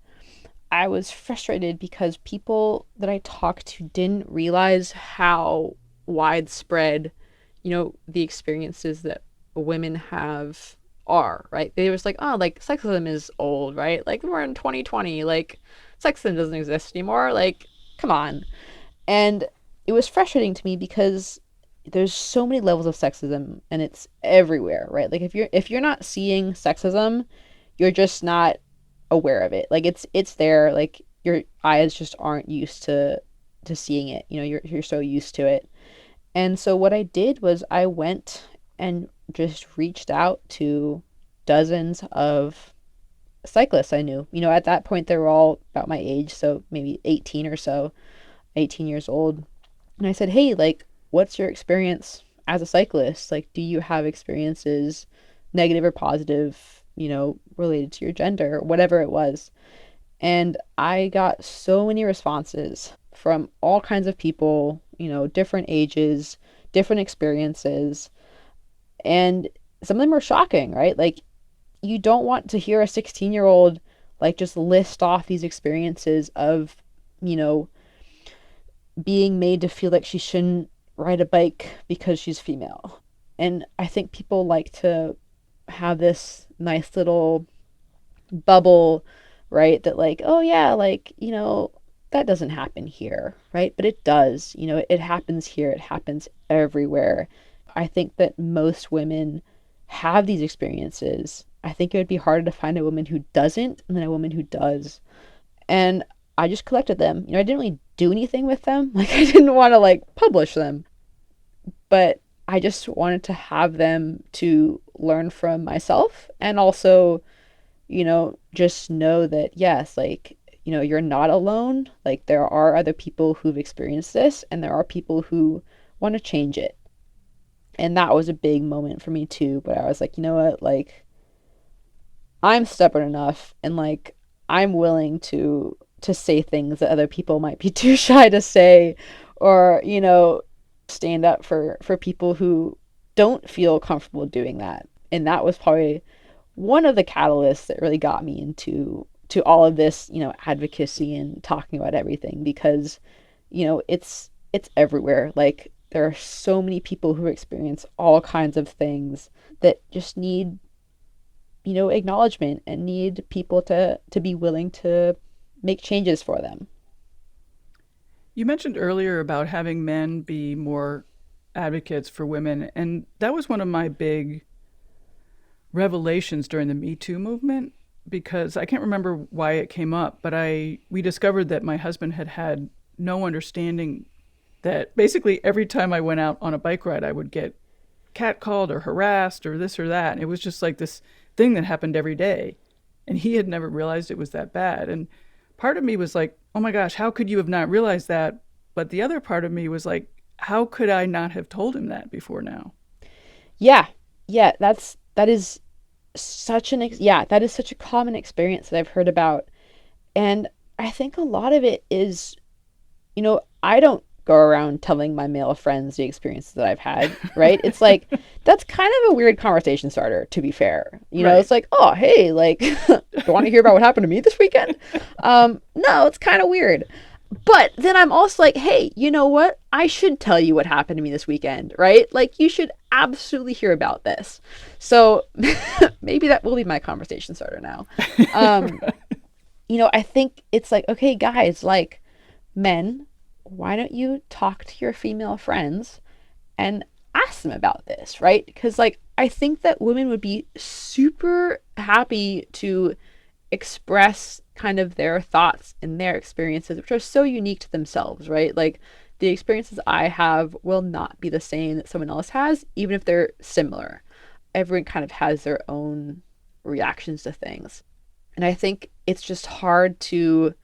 I was frustrated because people that I talked to didn't realize how widespread, the experiences that women have are, right? They was like, oh, like sexism is old, right? Like we're in 2020, like sexism doesn't exist anymore. Like, come on. And it was frustrating to me because there's so many levels of sexism and it's everywhere, right? Like if you're not seeing sexism, you're just not aware of it. Like it's there, like your eyes just aren't used to seeing it. You're so used to it. And so what I did was I went and just reached out to dozens of cyclists I knew. At that point, they were all about my age, so maybe 18 or so, 18 years old. And I said, hey, like, what's your experience as a cyclist? Like, do you have experiences, negative or positive, related to your gender, or whatever it was? And I got so many responses from all kinds of people, different ages, different experiences. And some of them were shocking, right? Like, you don't want to hear a 16-year-old like just list off these experiences of, being made to feel like she shouldn't ride a bike because she's female. And I think people like to have this nice little bubble, right? That like, oh yeah, like, that doesn't happen here, right? But it does. It happens here. It happens everywhere. I think that most women have these experiences. I think it would be harder to find a woman who doesn't than a woman who does. And I just collected them. I didn't really do anything with them. Like, I didn't want to like publish them, but I just wanted to have them to learn from myself, and also, just know that yes, like, you're not alone. Like, there are other people who've experienced this, and there are people who want to change it. And that was a big moment for me too. But I was like, you know what? Like, I'm stubborn enough, and like, I'm willing to say things that other people might be too shy to say, or, stand up for people who don't feel comfortable doing that. And that was probably one of the catalysts that really got me into all of this, advocacy and talking about everything, because, it's everywhere. Like, there are so many people who experience all kinds of things that just need, acknowledgement, and need people to be willing to make changes for them. You mentioned earlier about having men be more advocates for women, and that was one of my big revelations during the Me Too movement, because I can't remember why it came up, but we discovered that my husband had no understanding that basically every time I went out on a bike ride, I would get catcalled or harassed or this or that. And it was just like this thing that happened every day. And he had never realized it was that bad. And part of me was like, oh my gosh, how could you have not realized that? But the other part of me was like, how could I not have told him that before now? Yeah. Yeah. That is such a common experience that I've heard about. And I think a lot of it is, I don't go around telling my male friends the experiences that I've had, right? It's like, that's kind of a weird conversation starter, to be fair. Right. It's like, oh, hey, like, do you want to hear about what happened to me this weekend? No, it's kind of weird. But then I'm also like, hey, you know what? I should tell you what happened to me this weekend, right? Like, you should absolutely hear about this. So maybe that will be my conversation starter now. I think it's like, okay, guys, like, men, why don't you talk to your female friends and ask them about this, right? Because, like, I think that women would be super happy to express kind of their thoughts and their experiences, which are so unique to themselves, right? Like, the experiences I have will not be the same that someone else has, even if they're similar. Everyone kind of has their own reactions to things. And I think it's just hard to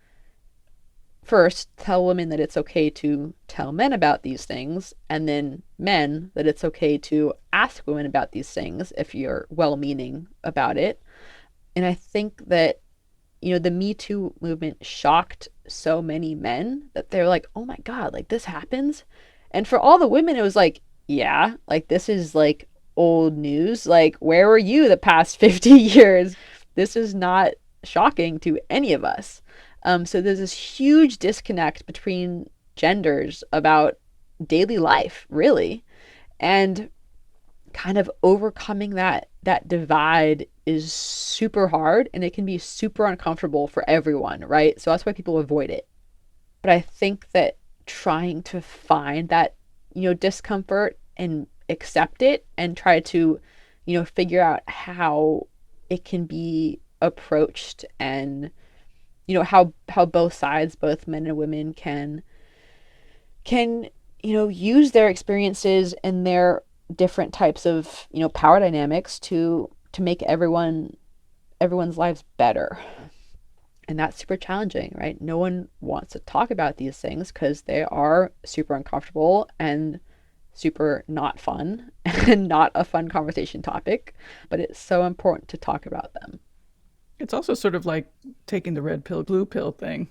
first tell women that it's okay to tell men about these things, and then men that it's okay to ask women about these things if you're well-meaning about it. And I think that, the Me Too movement shocked so many men that they're like, oh my God, like, this happens. And for all the women, it was like, yeah, like, this is like old news. Like, where were you the past 50 years? This is not shocking to any of us. So there's this huge disconnect between genders about daily life, really. And kind of overcoming that divide is super hard, and it can be super uncomfortable for everyone, right? So that's why people avoid it. But I think that trying to find that, discomfort and accept it, and try to, figure out how it can be approached, and, how both sides, both men and women, can use their experiences and their different types of, power dynamics to make everyone's lives better. And that's super challenging, right? No one wants to talk about these things because they are super uncomfortable and super not fun and not a fun conversation topic, but it's so important to talk about them. It's also sort of like taking the red pill, blue pill thing.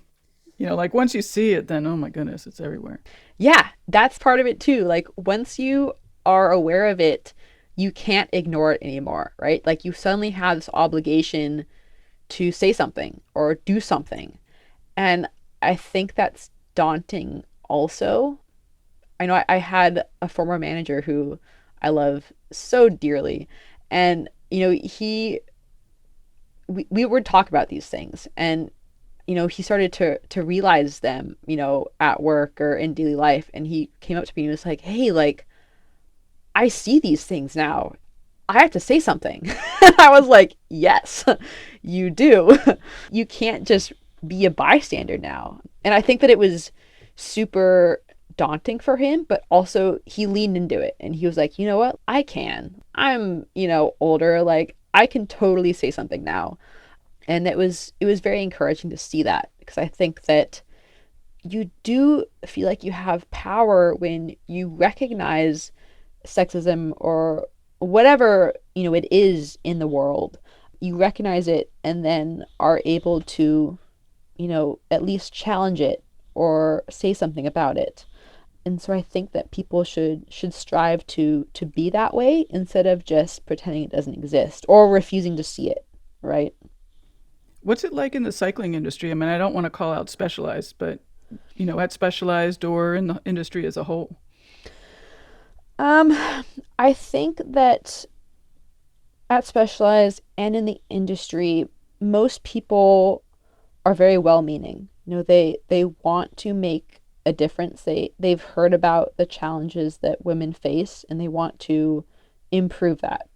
Like once you see it, then oh my goodness, it's everywhere. Yeah, that's part of it too. Like once you are aware of it, you can't ignore it anymore, right? Like you suddenly have this obligation to say something or do something. And I think that's daunting also. I know I had a former manager who I love so dearly. And, we would talk about these things. And, he started to realize them, at work or in daily life. And he came up to me and was like, hey, like, I see these things now. I have to say something. I was like, yes, you do. You can't just be a bystander now. And I think that it was super daunting for him, but also he leaned into it and he was like, you know what? I can. I'm, older. Like I can totally say something now. And it was very encouraging to see that because I think that you do feel like you have power when you recognize sexism or whatever it is in the world. You recognize it and then are able to at least challenge it or say something about it. And so I think that people should strive to be that way instead of just pretending it doesn't exist or refusing to see it, right? What's it like in the cycling industry? I mean, I don't want to call out Specialized, but at Specialized or in the industry as a whole. Um, I think that at Specialized and in the industry, most people are very well-meaning. They want to make a difference. They've heard about the challenges that women face and they want to improve that.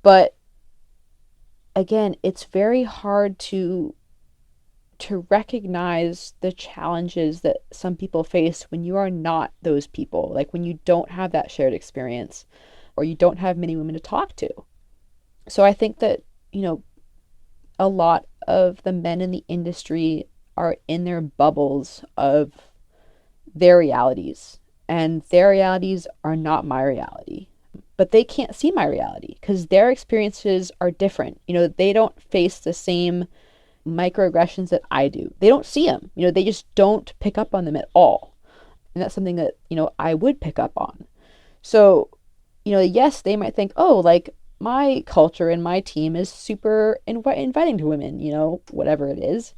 But again, it's very hard to recognize the challenges that some people face when you are not those people, like when you don't have that shared experience or you don't have many women to talk to. So I think that, a lot of the men in the industry are in their bubbles of their realities, and their realities are not my reality. But they can't see my reality because their experiences are different. They don't face the same microaggressions that I do. They don't see them. They just don't pick up on them at all. And that's something that, I would pick up on. So, yes, they might think, oh, like my culture and my team is super inviting to women, whatever it is.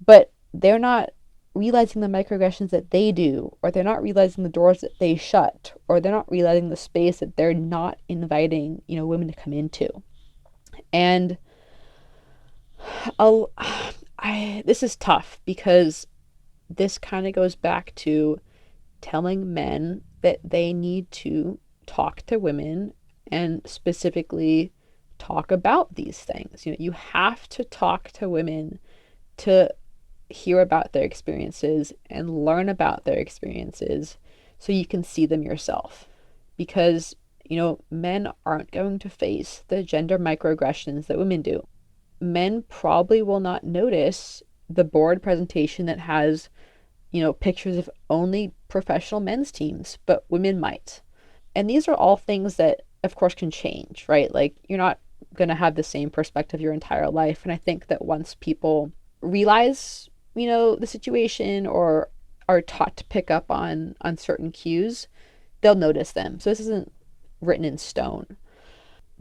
But they're not realizing the microaggressions that they do, or they're not realizing the doors that they shut, or they're not realizing the space that they're not inviting, women to come into. And this is tough because this kind of goes back to telling men that they need to talk to women and specifically talk about these things. You have to talk to women to hear about their experiences and learn about their experiences so you can see them yourself. Because, men aren't going to face the gender microaggressions that women do. Men probably will not notice the board presentation that has, pictures of only professional men's teams, but women might. And these are all things that, of course, can change, right? Like, you're not going to have the same perspective your entire life. And I think that once people realize, the situation or are taught to pick up on certain cues, they'll notice them. So this isn't written in stone.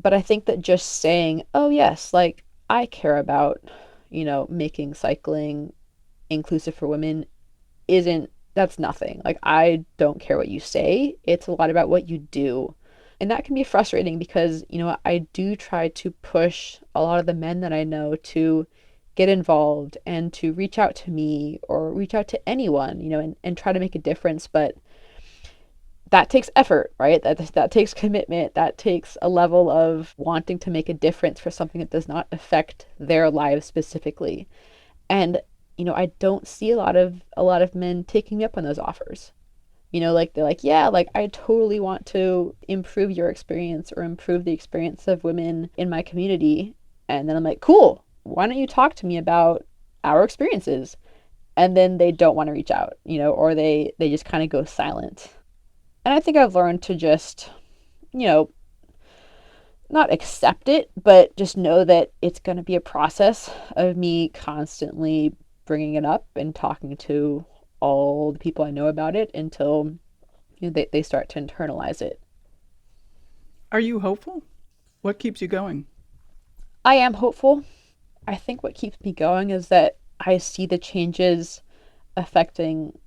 But I think that just saying, oh, yes, like, I care about, making cycling inclusive for women that's nothing. Like, I don't care what you say. It's a lot about what you do. And that can be frustrating because, I do try to push a lot of the men that I know to get involved and to reach out to me or reach out to anyone, and try to make a difference. But that takes effort, right? That takes commitment. That takes a level of wanting to make a difference for something that does not affect their lives specifically. And I don't see a lot of men taking me up on those offers. Like they're like, yeah, like I totally want to improve your experience or improve the experience of women in my community. And then I'm like, cool, why don't you talk to me about our experiences? And then they don't want to reach out, or they just kind of go silent. And I think I've learned to just, you know, not accept it, but just know that it's going to be a process of me constantly bringing it up and talking to all the people I know about it until they start to internalize it. Are you hopeful? What keeps you going? I am hopeful. I think what keeps me going is that I see the changes affecting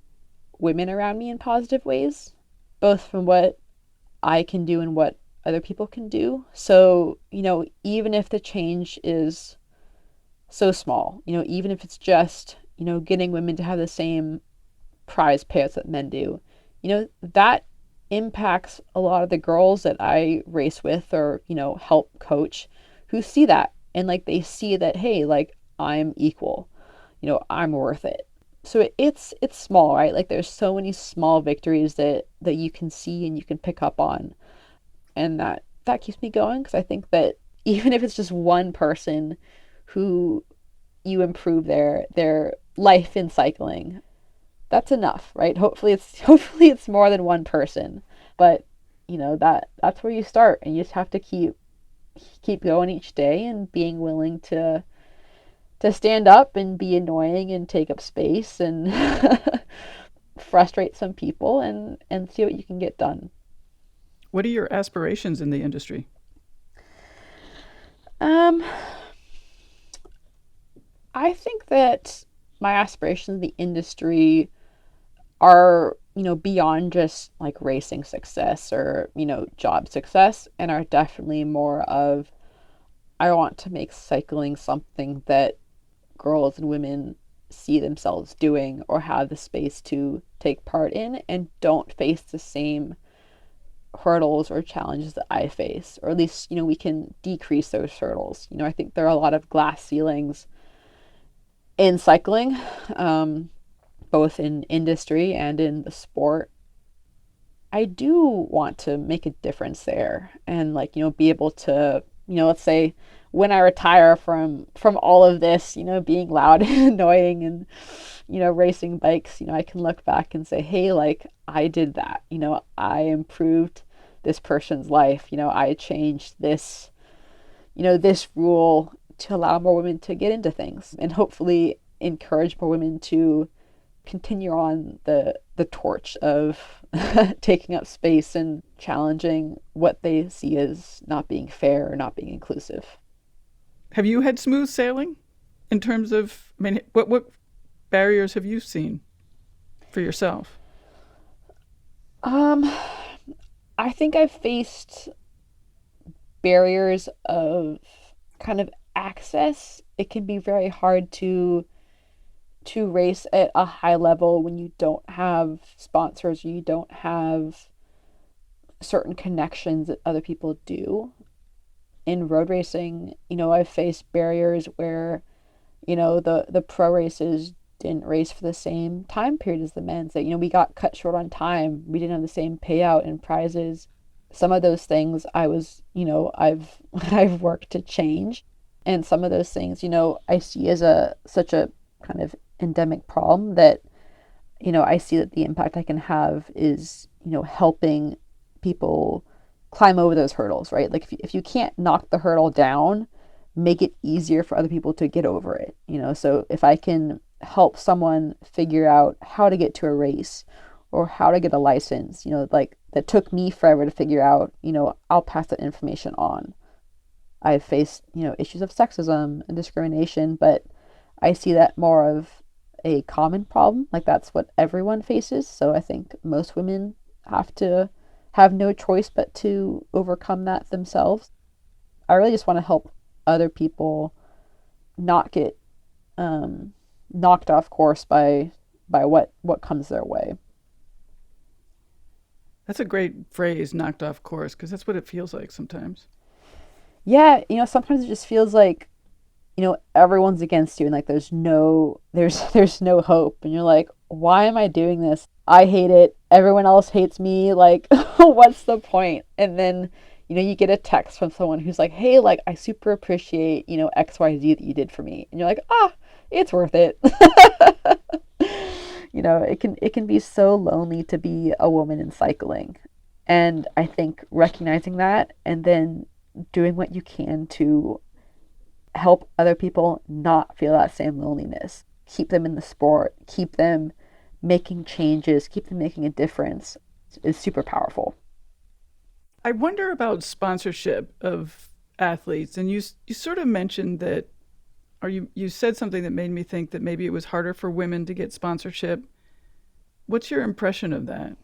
women around me in positive ways, both from what I can do and what other people can do. So, even if the change is so small, even if it's just, getting women to have the same prize payouts that men do, that impacts a lot of the girls that I race with or, help coach who see that. And like they see that, hey, like I'm equal, I'm worth it. So it's small, right? Like there's so many small victories that you can see and you can pick up on. And that keeps me going because I think that even if it's just one person who you improve their life in cycling, that's enough, right? Hopefully it's more than one person, but that's where you start, and you just have to keep going each day and being willing to stand up and be annoying and take up space and frustrate some people and see what you can get done. What are your aspirations in the industry? Um, I think that my aspirations in the industry are, beyond just like racing success or, job success, and are definitely more of I want to make cycling something that girls and women see themselves doing or have the space to take part in and don't face the same hurdles or challenges that I face, or at least, we can decrease those hurdles. I think there are a lot of glass ceilings in cycling, both in industry and in the sport. I do want to make a difference there and like, be able to, let's say when I retire from all of this, being loud and annoying and, racing bikes, I can look back and say, hey, like I did that, I improved this person's life, I changed this, this rule to allow more women to get into things and hopefully encourage more women to continue on the torch of taking up space and challenging what they see as not being fair or not being inclusive. Have you had smooth sailing in terms of, I mean, what barriers have you seen for yourself? Um, I think I've faced barriers of kind of access. It can be very hard to race at a high level when you don't have sponsors or you don't have certain connections that other people do. In road racing, I've faced barriers where, the pro races didn't race for the same time period as the men's. That, we got cut short on time. We didn't have the same payout and prizes. Some of those things I've I've worked to change. And some of those things, I see as such a kind of endemic problem that, I see that the impact I can have is, helping people climb over those hurdles, right? Like if you can't knock the hurdle down, make it easier for other people to get over it, So if I can help someone figure out how to get to a race or how to get a license, like that took me forever to figure out, I'll pass that information on. I've faced, issues of sexism and discrimination, but I see that more of a common problem. Like that's what everyone faces. So I think most women have to have no choice but to overcome that themselves. I really just want to help other people not get knocked off course by what comes their way. That's a great phrase, knocked off course, because that's what it feels like sometimes. Yeah, sometimes it just feels like everyone's against you and like there's no hope, and you're like, why am I doing this? I hate it. everyone else hates me. Like, what's the point? And then, you get a text from someone who's like, hey, like, I super appreciate, XYZ that you did for me. And you're like, it's worth it. It can be so lonely to be a woman in cycling. And I think recognizing that and then doing what you can to help other people not feel that same loneliness, keep them in the sport, keep them making changes, keep them making a difference, is super powerful. I wonder about sponsorship of athletes, and you sort of mentioned that, or you said something that made me think that maybe it was harder for women to get sponsorship. What's your impression of that?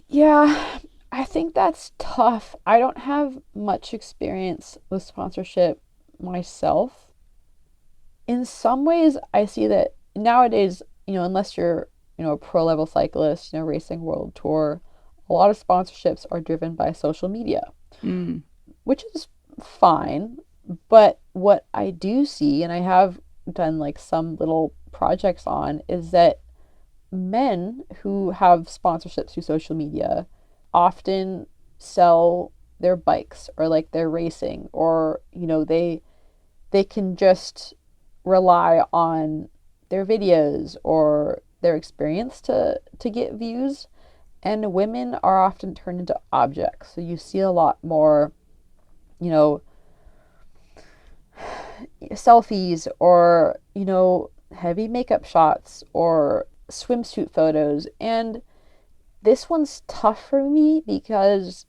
Yeah, I think that's tough. I don't have much experience with sponsorship myself. In some ways, I see that nowadays, unless you're, a pro level cyclist, racing world tour, a lot of sponsorships are driven by social media, Mm. which is fine. But what I do see, and I have done like some little projects on, is that men who have sponsorships through social media often sell their bikes or like their racing, or they can just rely on their videos or their experience to get views, and women are often turned into objects. So you see a lot more, you know selfies, or heavy makeup shots, or swimsuit photos. And this one's tough for me because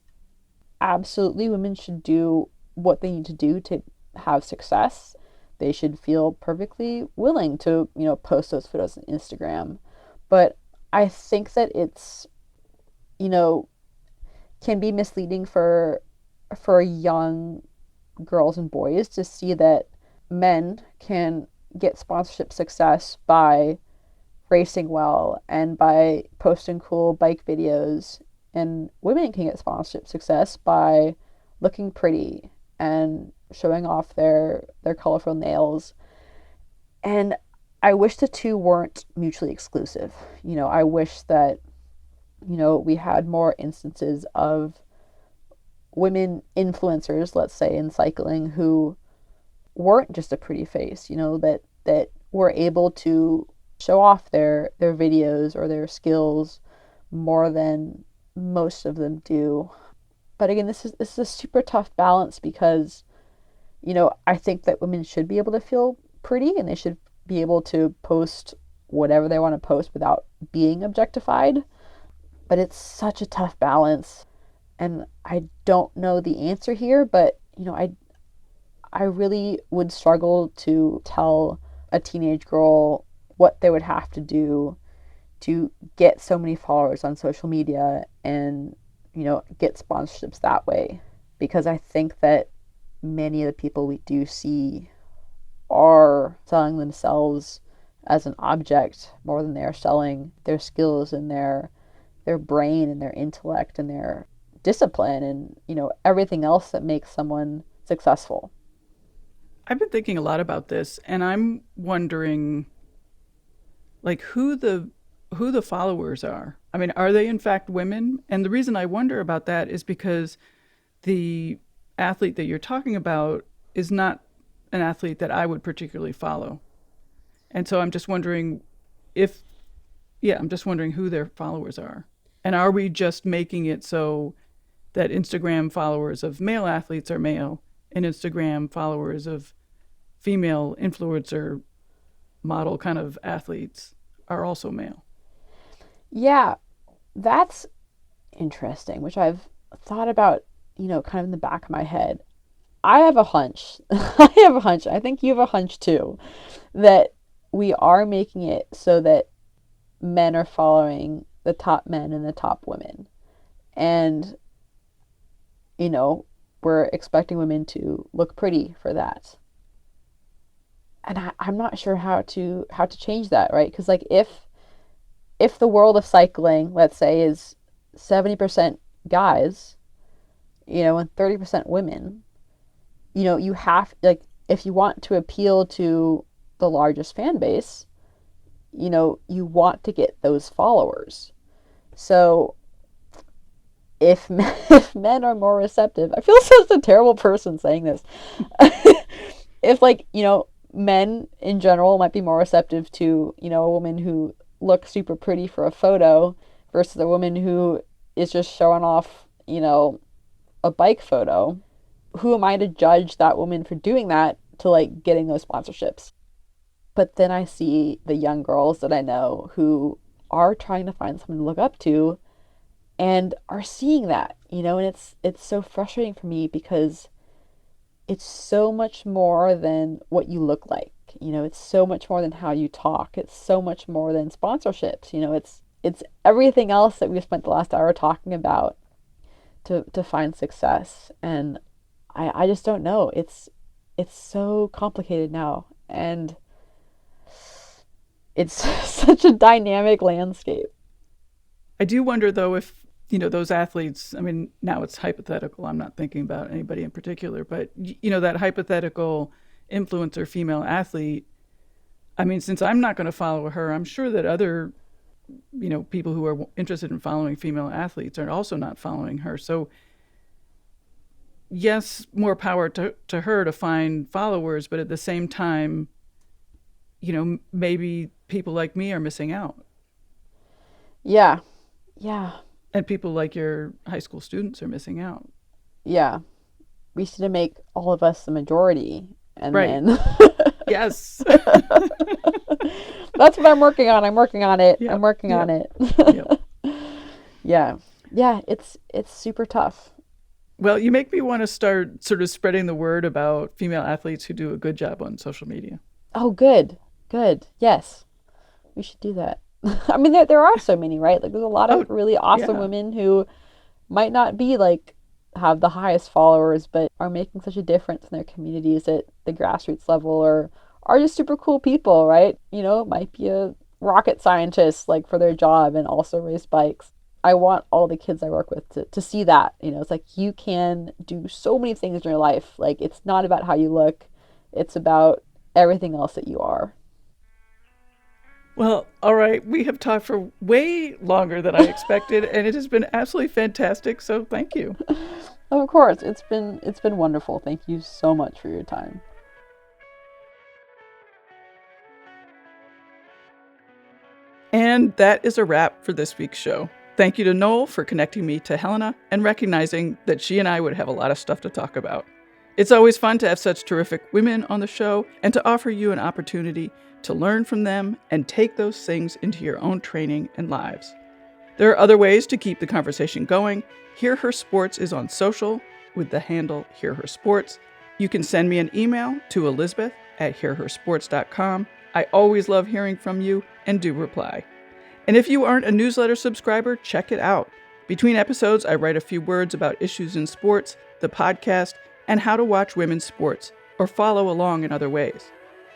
absolutely women should do what they need to do to have success. They should feel perfectly willing to, post those photos on Instagram. But I think that it's, you know, can be misleading for young girls and boys to see that men can get sponsorship success by racing well and by posting cool bike videos, and women can get sponsorship success by looking pretty and showing off their colorful nails. And I wish the two weren't mutually exclusive. I wish that we had more instances of women influencers, let's say in cycling, who weren't just a pretty face, that were able to show off their videos or their skills more than most of them do. But again, this is a super tough balance because, I think that women should be able to feel pretty, and they should be able to post whatever they want to post without being objectified. But it's such a tough balance, and I don't know the answer here, but I really would struggle to tell a teenage girl what they would have to do to get so many followers on social media and, get sponsorships that way. Because I think that many of the people we do see are selling themselves as an object more than they're selling their skills and their brain and their intellect and their discipline and, everything else that makes someone successful. I've been thinking a lot about this, and I'm wondering, like, who the followers are. I mean, are they in fact women? And the reason I wonder about that is because the athlete that you're talking about is not an athlete that I would particularly follow. And so I'm just wondering if, yeah, I'm just wondering who their followers are. And are we just making it so that Instagram followers of male athletes are male and Instagram followers of female influencer model kind of athletes are also male? Yeah, that's interesting, which I've thought about, kind of in the back of my head. I have a hunch. I have a hunch. I think you have a hunch too, that we are making it so that men are following the top men and the top women. And, we're expecting women to look pretty for that. And I'm not sure how to change that, right? Because like if the world of cycling, let's say, is 70% guys, and 30% women, you have, like, if you want to appeal to the largest fan base, you want to get those followers. So if men, if men are more receptive, I feel such a terrible person saying this. If men in general might be more receptive to, a woman who looks super pretty for a photo versus a woman who is just showing off, a bike photo, who am I to judge that woman for doing that to getting those sponsorships? But then I see the young girls that I know who are trying to find someone to look up to and are seeing that, and it's so frustrating for me because it's so much more than what you look like. It's so much more than how you talk. It's so much more than sponsorships. It's everything else that we've spent the last hour talking about to find success. And I just don't know. It's so complicated now. And it's such a dynamic landscape. I do wonder, though, if, those athletes, I mean, now it's hypothetical. I'm not thinking about anybody in particular, but, that hypothetical influencer female athlete, I mean, since I'm not going to follow her, I'm sure that other, people who are interested in following female athletes are also not following her. So, yes, more power to her to find followers, but at the same time, maybe people like me are missing out. Yeah. And people like your high school students are missing out. Yeah. We should make all of us the majority. And right. Then yes. That's what I'm working on. I'm working on it. Yep. I'm working on it. Yep. Yeah. It's super tough. Well, you make me want to start sort of spreading the word about female athletes who do a good job on social media. Oh, good. Yes. We should do that. I mean, there are so many, right? There's a lot of really awesome women who might not be have the highest followers, but are making such a difference in their communities at the grassroots level, or are just super cool people, right? Might be a rocket scientist for their job and also race bikes. I want all the kids I work with to see that. It's you can do so many things in your life. It's not about how you look. It's about everything else that you are. Well, all right. We have talked for way longer than I expected, and it has been absolutely fantastic. So thank you. Of course. It's been wonderful. Thank you so much for your time. And that is a wrap for this week's show. Thank you to Noel for connecting me to Helena and recognizing that she and I would have a lot of stuff to talk about. It's always fun to have such terrific women on the show and to offer you an opportunity to learn from them and take those things into your own training and lives. There are other ways to keep the conversation going. Hear Her Sports is on social with the handle Hear Her Sports. You can send me an email to elizabeth@hearhersports.com. I always love hearing from you and do reply. And if you aren't a newsletter subscriber, check it out. Between episodes, I write a few words about issues in sports, the podcast, and how to watch women's sports or follow along in other ways.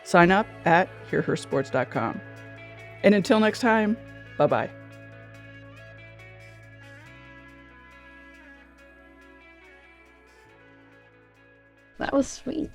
Sign up at hearhersports.com. And until next time, bye-bye. That was sweet.